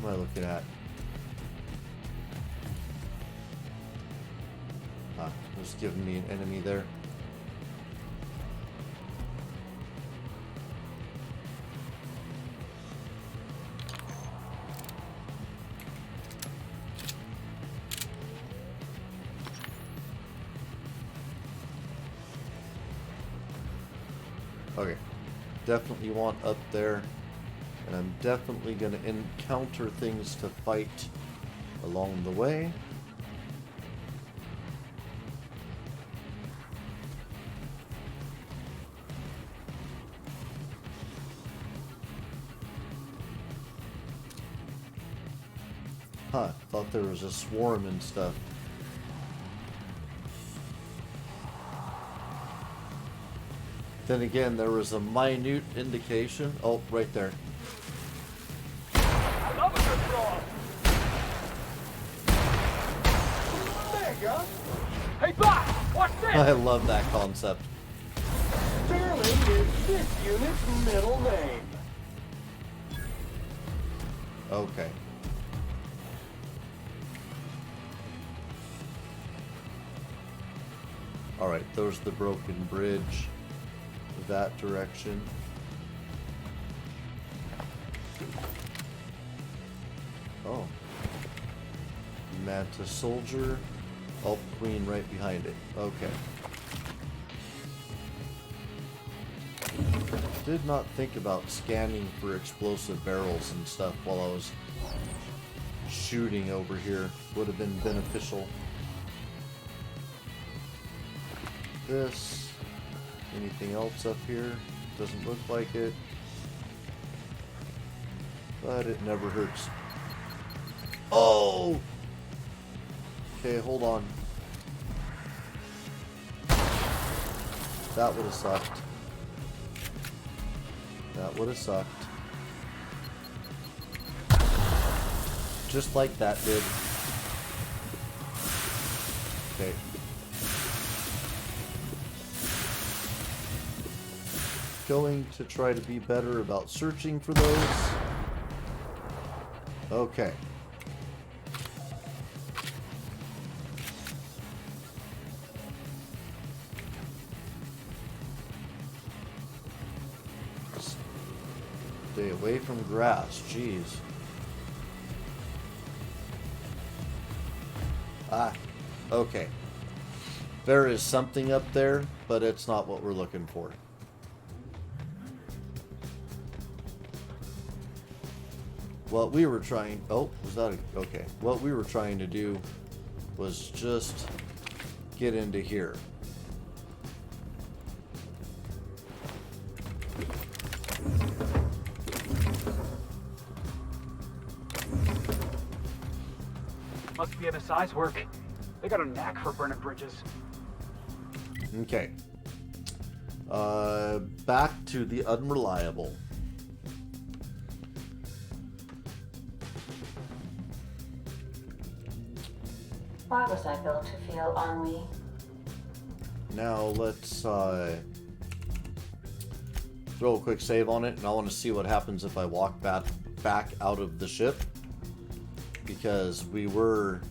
What am I looking at? Ah, it's giving me an enemy there. Okay, definitely want up there, and I'm definitely going to encounter things to fight along the way. Huh, thought there was a swarm and stuff. Then again, there was a minute indication. Oh, right there. I love a good throw. There you go. Hey, Doc, what's this? I love that concept. Sterling is this unit's middle name. Okay. Alright, there's the broken bridge. That direction. Oh. Manta soldier. Oh, queen right behind it. Okay. Did not think about scanning for explosive barrels and stuff while I was shooting over here. Would have been beneficial. This. Anything else up here? Doesn't look like it. But it never hurts. Oh! Okay, hold on. That would have sucked. That would have sucked. Just like that did. Okay. Going to try to be better about searching for those. Okay. Stay away from grass, jeez. Ah, okay. There is something up there, but it's not what we're looking for. What we were trying... Oh, was that a... Okay. What we were trying to do was just get into here. Must be MSI's work. They got a knack for burning bridges. Okay. Back to the unreliable. Why was I built to feel ennui? Now let's throw a quick save on it, and I want to see what happens if I walk back out of the ship, because we were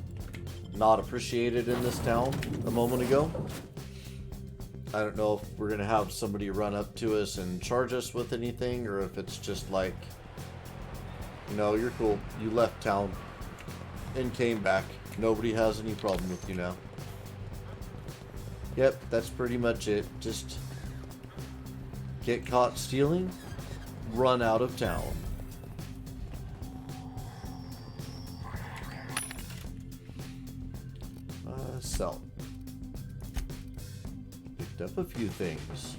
not appreciated in this town a moment ago. I don't know if we're gonna have somebody run up to us and charge us with anything, or if it's just like, you know, you're cool, you left town and came back. Nobody has any problem with you now. Yep, that's pretty much it. Just get caught stealing, run out of town. Sell. Picked up a few things.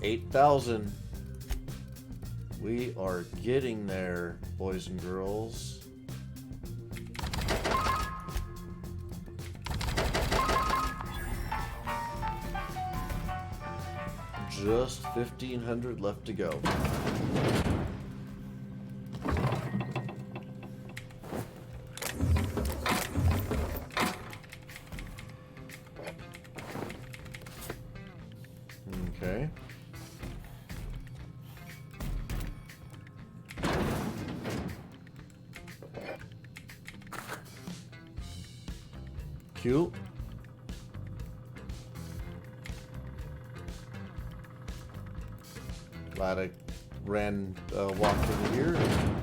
8,000. We are getting there, boys and girls. Just 1,500 left to go. Okay. Cute. Glad I walked in here and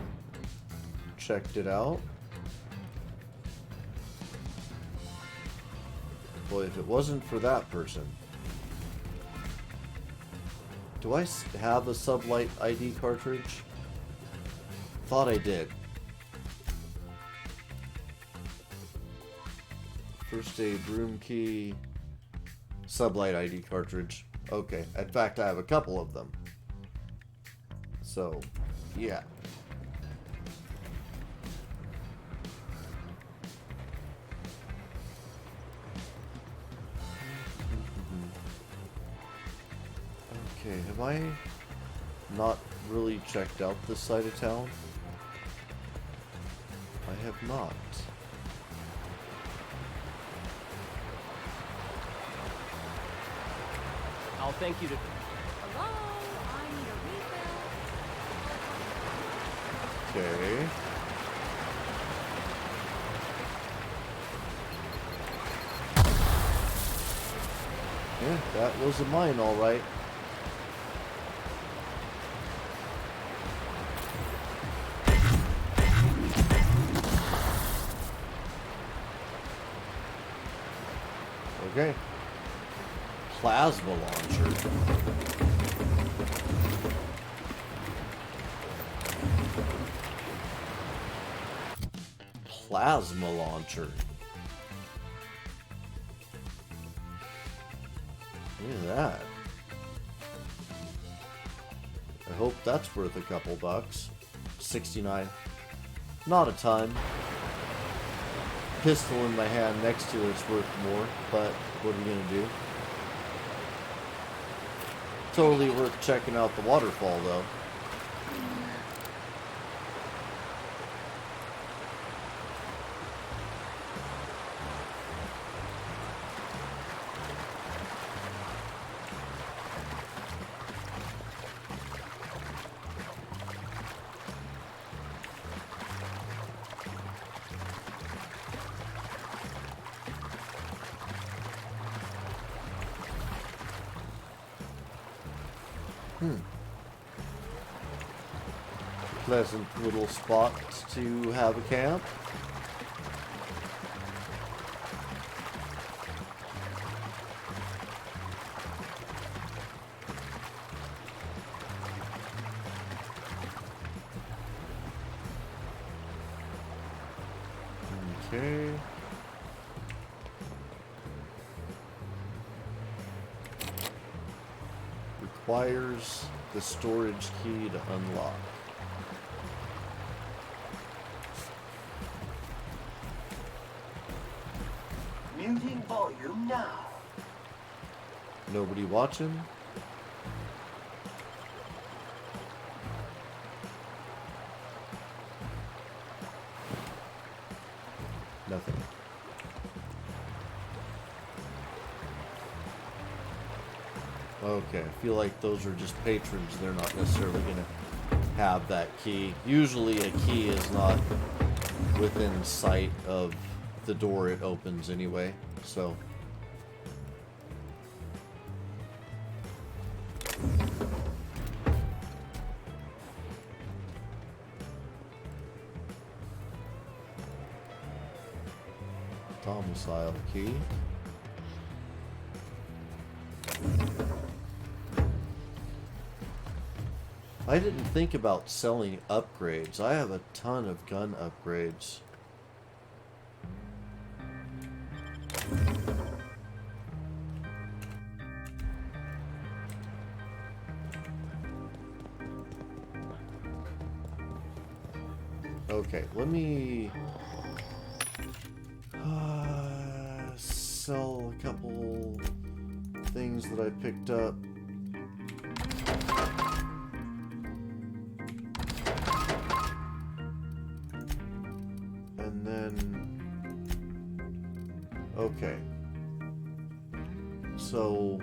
checked it out. Boy, if it wasn't for that person. Do I have a sublight ID cartridge? Thought I did. First aid room key. Sublight ID cartridge. Okay. In fact, I have a couple of them. So, yeah. Okay, have I not really checked out this side of town? I have not. I'll thank you to... Hello? I need a refill. Okay. Yeah, that was a mine, all right. Okay. Plasma launcher. Plasma launcher. Look at that. I hope that's worth a couple bucks. 69. Not a ton. Pistol in my hand next to it's worth more, but what are you gonna do? Totally worth checking out the waterfall though. Pleasant little spot to have a camp. Okay. Requires the storage key to unlock. Muting volume now. Nobody watching? Nothing. Okay, I feel like those are just patrons. They're not necessarily going to have that key. Usually a key is not within sight of the door it opens anyway, so. Domicile key. I didn't think about selling upgrades. I have a ton of gun upgrades. Okay, let me sell a couple things that I picked up. Okay. So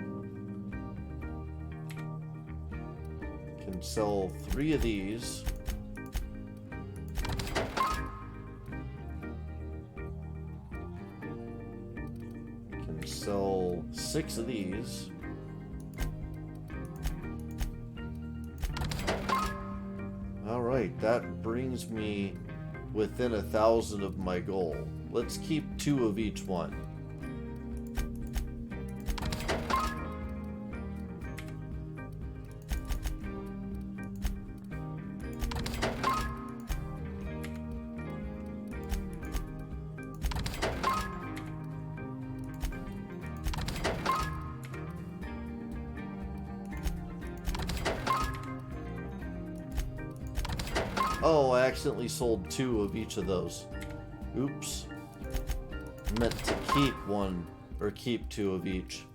can sell 3 of these. Can sell 6 of these. Alright, that brings me within 1,000 of my goal. Let's keep 2 of each one. Oh, I accidentally sold 2 of each of those. Oops. Meant to keep 1, or keep 2 of each.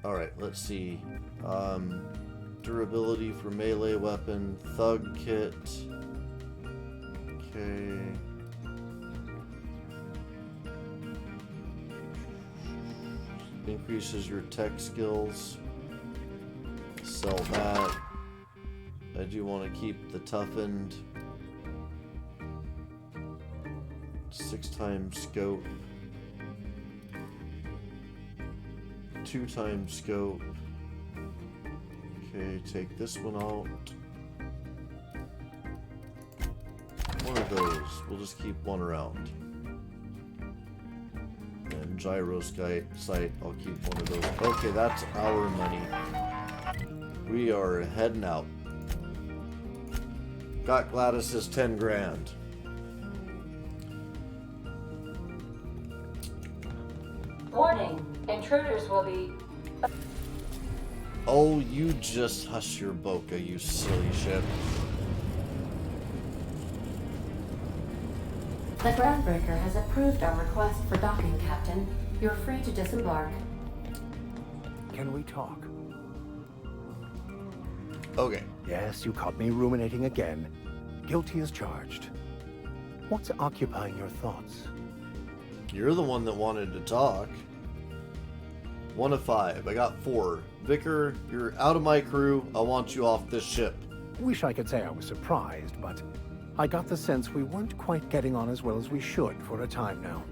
Alright, let's see. Durability for melee weapon, thug kit. Okay. Increases your tech skills. Sell that. I do want to keep the toughened. 6 times scope. 2 times scope. Okay, take this one out. One of those. We'll just keep 1 around. And gyro sight, I'll keep 1 of those. Okay, that's our money. We are heading out. Got Gladys's 10 grand. Warning, intruders will be... Oh, you just hush your boca, you silly shit. The Groundbreaker has approved our request for docking, Captain. You're free to disembark. Can we talk? Okay. Yes, you caught me ruminating again. Guilty as charged. What's occupying your thoughts? You're the one that wanted to talk. 1 of 5. I got 4. Vicar, you're out of my crew. I want you off this ship. Wish I could say I was surprised, but I got the sense we weren't quite getting on as well as we should for a time now.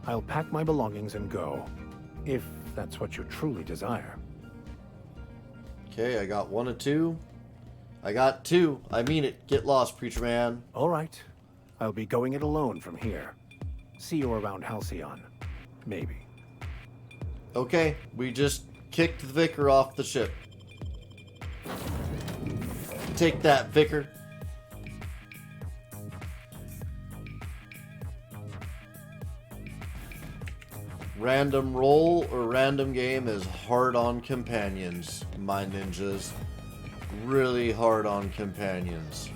I'll pack my belongings and go, if that's what you truly desire. Okay, I got 1 of 2. I got 2. I mean it. Get lost, Preacher Man. All right. I'll be going it alone from here. See you around Halcyon. Maybe. Okay, we just kicked the Vicar off the ship. Take that, Vicar. Random roll or random game is hard on companions, my ninjas. Really hard on companions.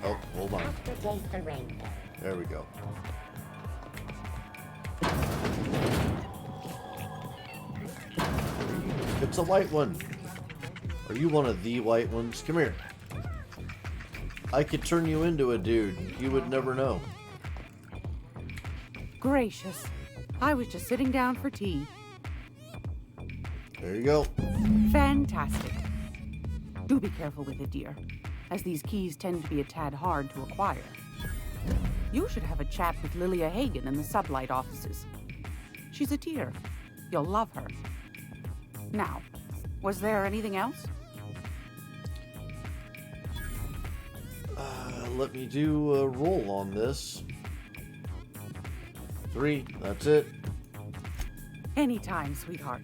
Oh, hold on. There we go. It's a white one. Are you one of the white ones? Come here. I could turn you into a dude. You would never know. Gracious. I was just sitting down for tea. There you go. Fantastic. Do be careful with it, dear, as these keys tend to be a tad hard to acquire. You should have a chat with Lilia Hagen in the Sublight offices. She's a dear. You'll love her. Now, was there anything else? Let me do a roll on this. 3, that's it. Anytime, sweetheart.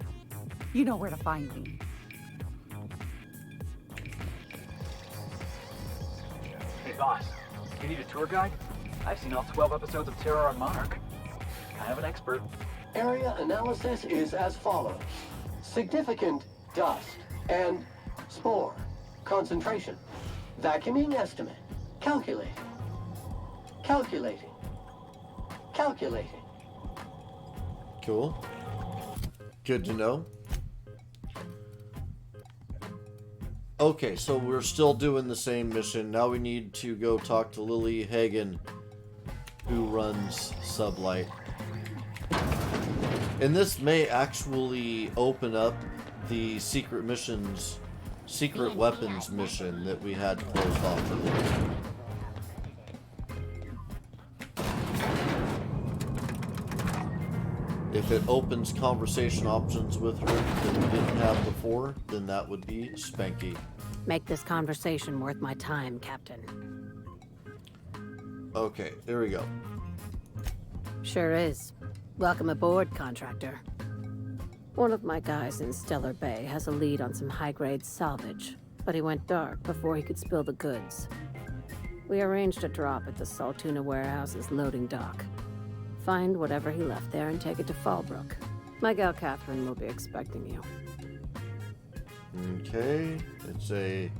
You know where to find me. Hey, boss. You need a tour guide? I've seen all 12 episodes of Terror on Monarch. Kind of an expert. Area analysis is as follows. Significant dust and spore concentration. Vacuuming estimate. Calculating. Calculating. Calculating. Cool. Good to know. Okay, so we're still doing the same mission. Now we need to go talk to Lily Hagen, who runs Sublight. And this may actually open up the secret weapons mission that we had closed off earlier. If it opens conversation options with her that we didn't have before, then that would be spanky. Make this conversation worth my time, Captain. Okay, there we go. Sure is. Welcome aboard, contractor. One of my guys in Stellar Bay has a lead on some high-grade salvage, but he went dark before he could spill the goods. We arranged a drop at the Saltuna warehouse's loading dock. Find whatever he left there and take it to Fallbrook. My gal Catherine will be expecting you. Okay, it's a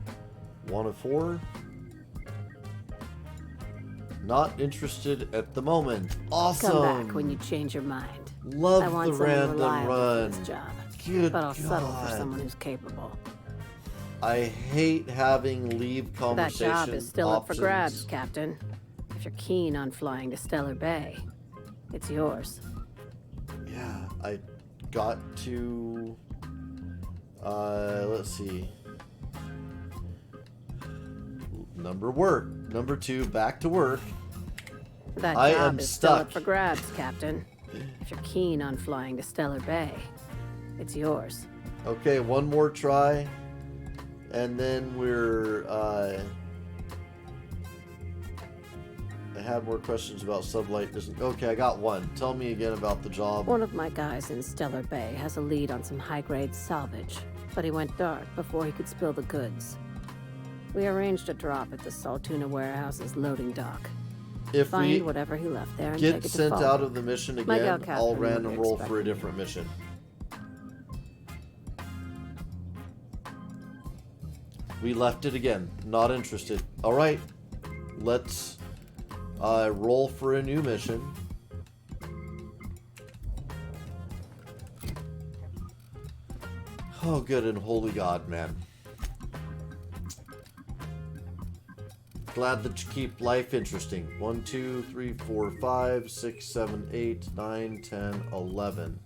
1 of 4. Not interested at the moment. Awesome! Come back when you change your mind. Love I want the someone random reliable run. for this job, Good but I'll settle God. for someone who's capable. I hate having leave That conversation job is still up for options. grabs, Captain. If you're keen on flying to Stellar Bay, it's yours. Yeah, I got to... let's see. Number 2, back to work. That I job am is still up stuck. for grabs, Captain. If you're keen on flying to Stellar Bay, it's yours. Okay, one more try. And then we're... I have more questions about Sublight. Okay, I got one. Tell me again about the job. One of my guys in Stellar Bay has a lead on some high-grade salvage, but he went dark before he could spill the goods. We arranged a drop at the Saltuna warehouse's loading dock. If Find we whatever he left there and get take it to sent Fallbrook. out of the mission My gal again, Catherine I'll will be random roll for a expecting different mission. We left it again. Not interested. Alright. Let's roll for a new mission. Oh, good and holy God, man. Glad that you keep life interesting. 1, 2, 3, 4, 5, 6, 7, 8, 9, 10, 11.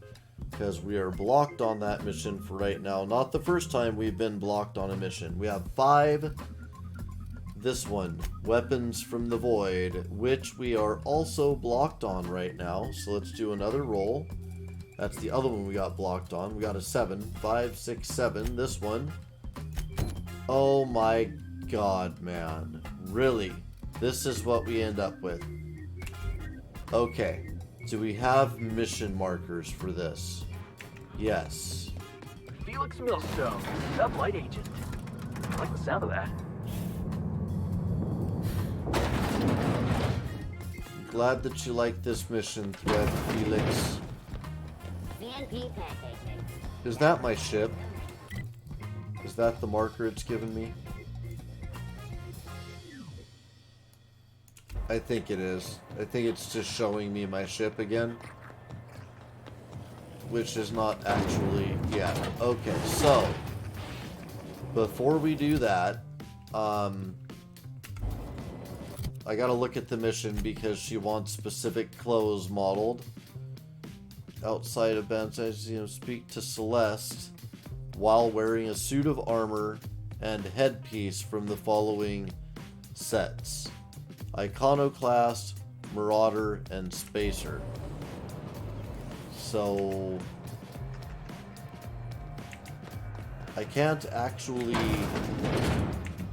Because we are blocked on that mission for right now. Not the first time we've been blocked on a mission. We have 5. This one, Weapons from the Void, which we are also blocked on right now. So let's do another roll. That's the other one we got blocked on. We got a 7. 5, 6, 7. This one. Oh my God, man. Really? This is what we end up with. Okay. Do we have mission markers for this? Yes. Felix Millstone, Sublight Agent. I like the sound of that. Glad that you like this mission thread, Felix. CNP pancake. Is that my ship? Is that the marker it's given me? I think it is. I think it's just showing me my ship again. Which is not actually... Yeah. Okay, so... Before we do that, I gotta look at the mission because she wants specific clothes modeled. Outside of Ben says, speak to Celeste while wearing a suit of armor and headpiece from the following sets. Iconoclast, Marauder, and Spacer. So... I can't actually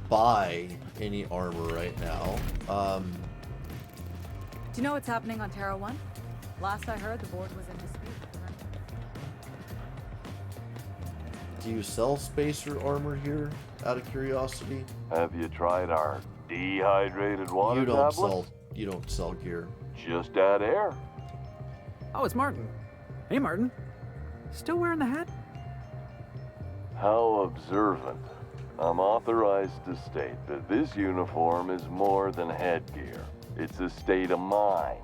buy any armor right now. Do you know what's happening on Terra 1? Last I heard, the board was in dispute. Do you sell Spacer armor here, out of curiosity? Have you tried our dehydrated water tablets? You don't sell gear. Just add air. Oh, it's Martin. Hey, Martin. Still wearing the hat? How observant. I'm authorized to state that this uniform is more than headgear. It's a state of mind,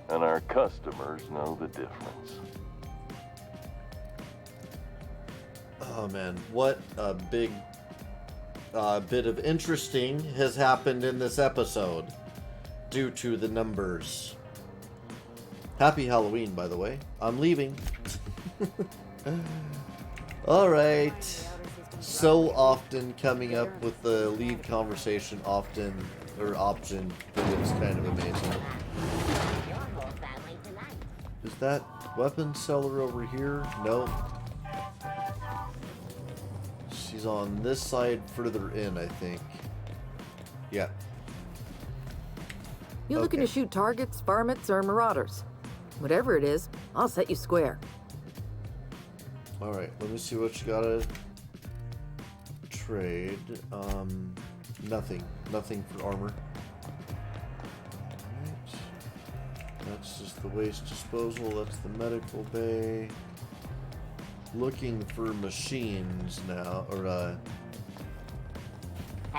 and our customers know the difference. Oh man, what a big A bit of interesting has happened in this episode due to the numbers. Happy Halloween, by the way. I'm leaving. Alright. So often coming up with the lead conversation option that it's kind of amazing. Is that weapon seller over here? Nope. She's on this side further in, I think. Yeah. You looking to shoot targets, varmints, or marauders? Whatever it is, I'll set you square. Alright, let me see what you gotta trade. Nothing. Nothing for armor. Alright. That's just the waste disposal. That's the medical bay. Looking for machines now, or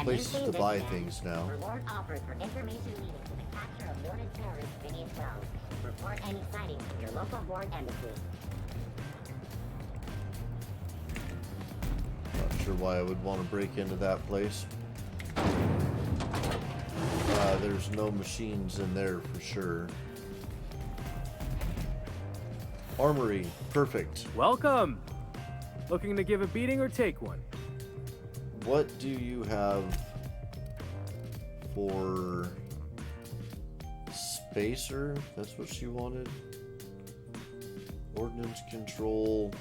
places to buy things now. Reward offered for information leading to the capture of wanted terrorist Vinny 12. Report any sightings from your local board embassy. Not sure why I would want to break into that place. There's no machines in there for sure. Armory, perfect. Welcome! Looking to give a beating or take one? What do you have for spacer? That's what she wanted. Ordnance control.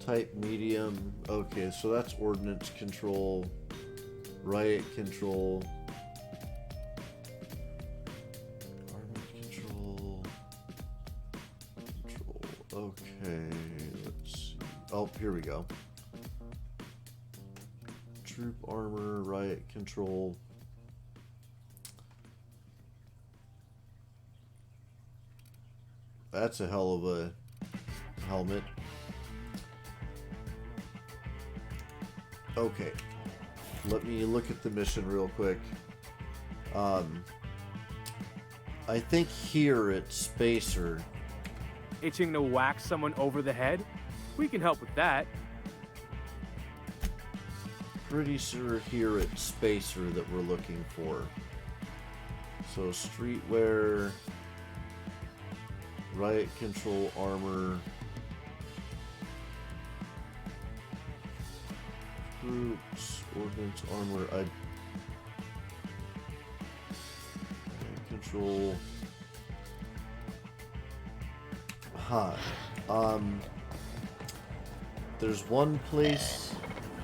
Type medium. Okay, so that's ordnance control. Riot control. Armament control. Okay, let's see. Oh, here we go. Troop armor, riot control. That's a hell of a helmet. Okay. Let me look at the mission real quick. I think here it's Spacer. Itching to whack someone over the head? We can help with that. Pretty sure here it's Spacer that we're looking for. So streetwear, riot control armor, troops, ordnance armor, riot control. There's one place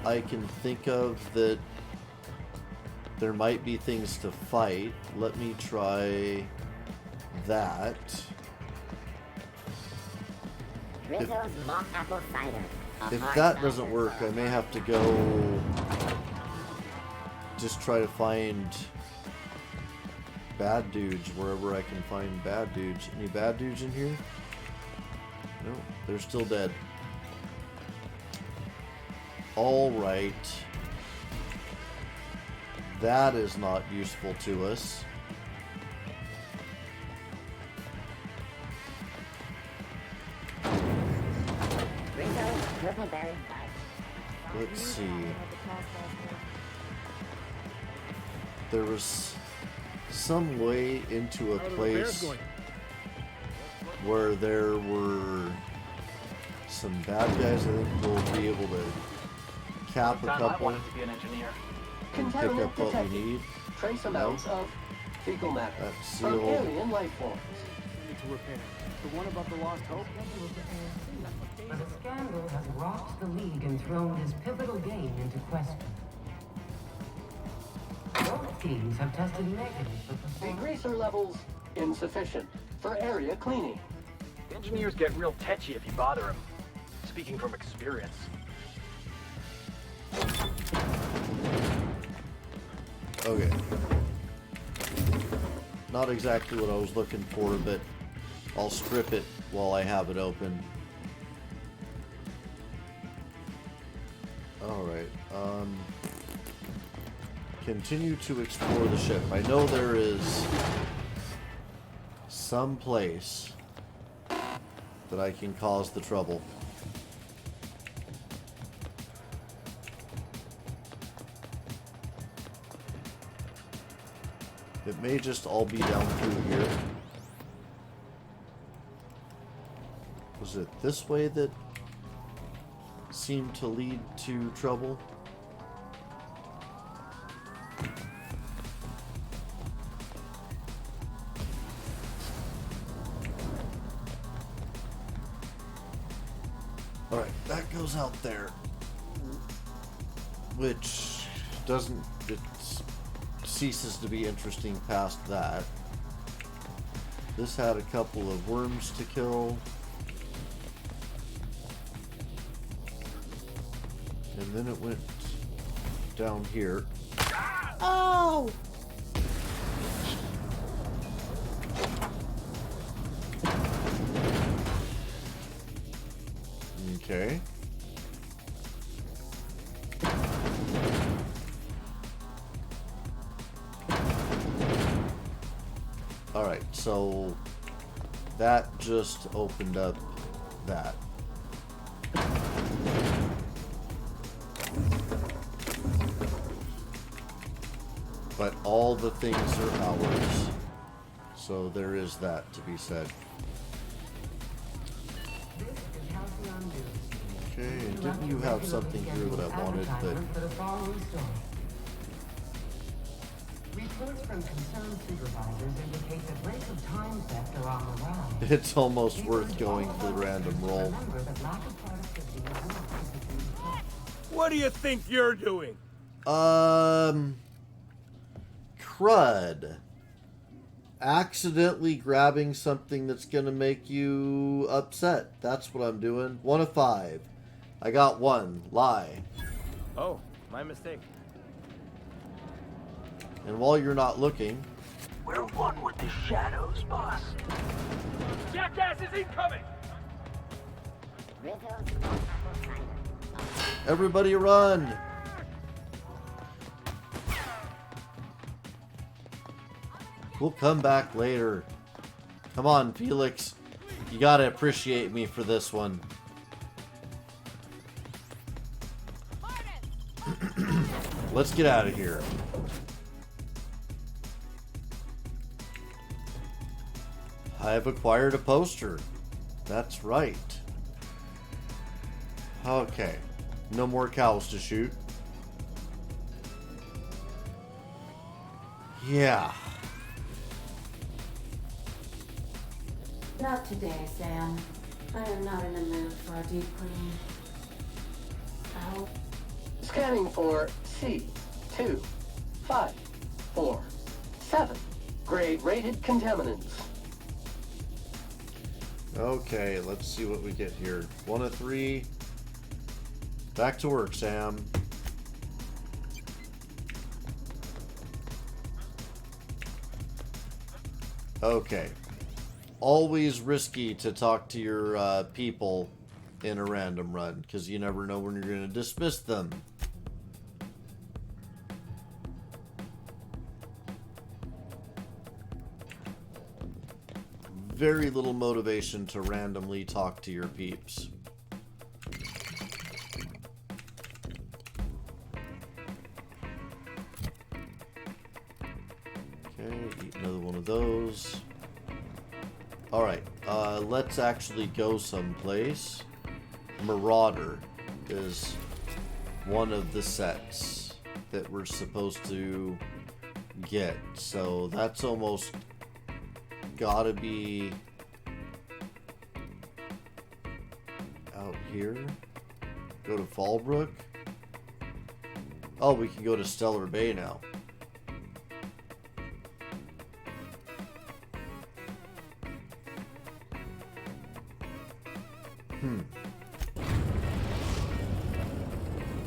I can think of that there might be things to fight. Let me try that. Rizzo's mock apple cider. If that doesn't work, I may have to go just try to find bad dudes wherever I can find bad dudes. Any bad dudes in here? No, they're still dead. Alright. That is not useful to us. Let's see. There was some way into a place where there were some bad guys. I think we'll be able to cap a couple and pick up what we need. Trace amounts of fecal matter That's from sealed. alien life forms. To repair. The one about the lost hope? The scandal has rocked the League and thrown his pivotal game into question. Both teams have tested negative for performance. Degreaser levels insufficient for area cleaning. Engineers get real tetchy if you bother them. Speaking from experience. Okay. Not exactly what I was looking for, but I'll strip it while I have it open. Alright, continue to explore the ship. I know there is some place that I can cause the trouble. It may just all be down through here. Was it this way that seemed to lead to trouble? Alright, that goes out there. Which doesn't... It ceases to be interesting past that. This had a couple of worms to kill. And then it went down here. Oh! Okay. Alright, so that just opened up that. But all the things are ours. So there is that to be said. Okay, and didn't you have something here that I wanted, but... Reports from concerned supervisors indicate that rates of time theft are on the rise. It's almost worth going for the random roll. What do you think you're doing? Crud. Accidentally grabbing something that's gonna make you upset. That's what I'm doing. 1 of 5. I got 1. Lie. Oh, my mistake. And while you're not looking... We're one with the shadows, boss. Jackass is incoming! Everybody run! We'll come back later. Come on, Felix. You gotta appreciate me for this one. Let's get out of here. I have acquired a poster. That's right. Okay. No more cows to shoot. Yeah. Not today, Sam. I am not in the mood for a deep clean. Ow. Scanning for C2547. Grade rated contaminants. Okay, let's see what we get here. 1 of 3. Back to work, Sam. Okay. Always risky to talk to your people in a random run, because you never know when you're going to dismiss them. Very little motivation to randomly talk to your peeps. Okay, eat another one of those. Alright, let's actually go someplace. Marauder is one of the sets that we're supposed to get. So that's almost gotta be out here. Go to Fallbrook. Oh, we can go to Stellar Bay now.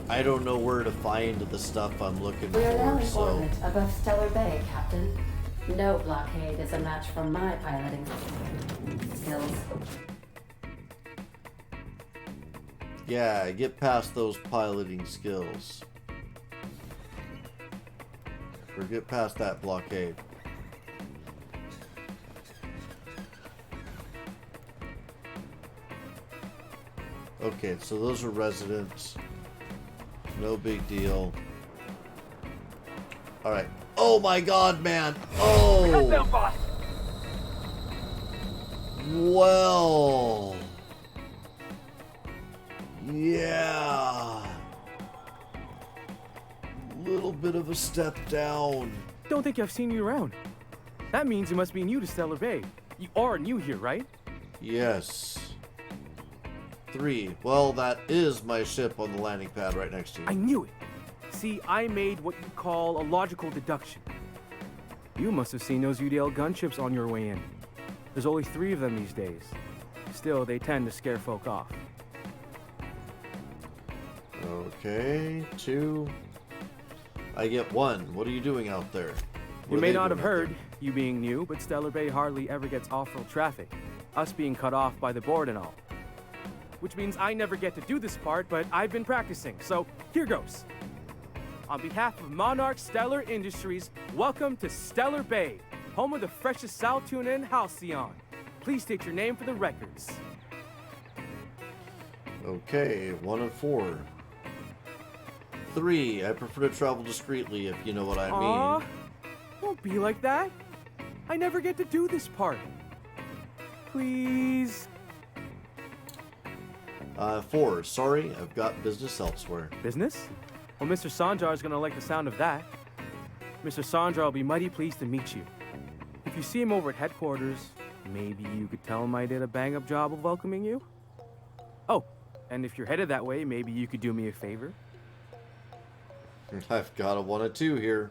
I don't know where to find the stuff I'm looking We are now for, in so... orbit above Stellar Bay, Captain. No blockade is a match for my piloting skills. Yeah, get past those piloting skills. Or get past that blockade. Okay, so those are residents. No big deal. Alright. Oh my god, man. Oh. Them, boss. Well. Yeah. Little bit of a step down. Don't think I've seen you around. That means you must be new to Stellar Bay. You are new here, right? Yes. 3. Well, that is my ship on the landing pad right next to you. I knew it. See, I made what you call a logical deduction. You must have seen those UDL gunships on your way in. There's only 3 of them these days. Still, they tend to scare folk off. Okay, 2. I get 1. What are you doing out there? You may not have heard, you being new, but Stellar Bay hardly ever gets off-road traffic. Us being cut off by the board and all. Which means I never get to do this part, but I've been practicing, so here goes. On behalf of Monarch Stellar Industries, welcome to Stellar Bay, home of the freshest sal tuna and halcyon. Please state your name for the records. Okay, 1 of 4. 3. I prefer to travel discreetly, if you know what I mean. Don't be like that. I never get to do this part. Please. 4. Sorry, I've got business elsewhere. Business? Well, Mr. Sanjar is gonna like the sound of that. Mr. Sanjar will be mighty pleased to meet you. If you see him over at headquarters, maybe you could tell him I did a bang-up job of welcoming you? Oh, and if you're headed that way, maybe you could do me a favor? I've got a 1 of 2 here.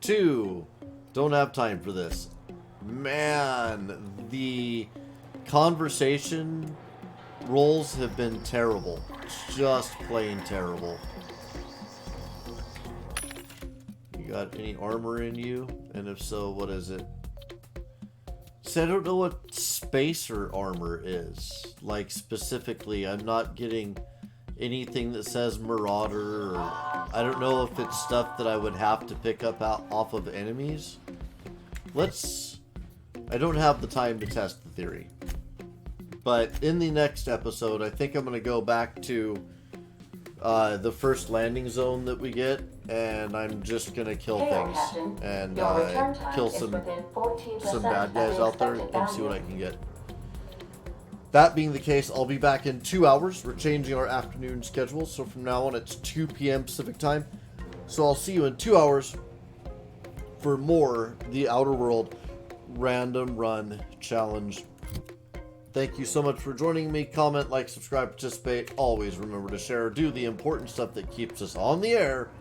2. Don't have time for this. Man, the conversation rolls have been terrible. Just plain terrible. You got any armor in you? And if so, what is it? So I don't know what spacer armor is. Like, specifically, I'm not getting anything that says Marauder, or I don't know if it's stuff that I would have to pick up off of enemies. I don't have the time to test the theory. But in the next episode, I think I'm going to go back to the first landing zone that we get, and I'm just going to kill things and kill some bad guys out there and see what I can get. That being the case, I'll be back in 2 hours. We're changing our afternoon schedule, so from now on it's 2 p.m. Pacific time. So I'll see you in 2 hours for more The Outer World Random Run Challenge. Thank you so much for joining me. Comment, like, subscribe, participate. Always remember to share. Do the important stuff that keeps us on the air.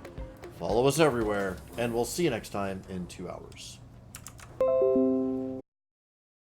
Follow us everywhere, and we'll see you next time in 2 hours.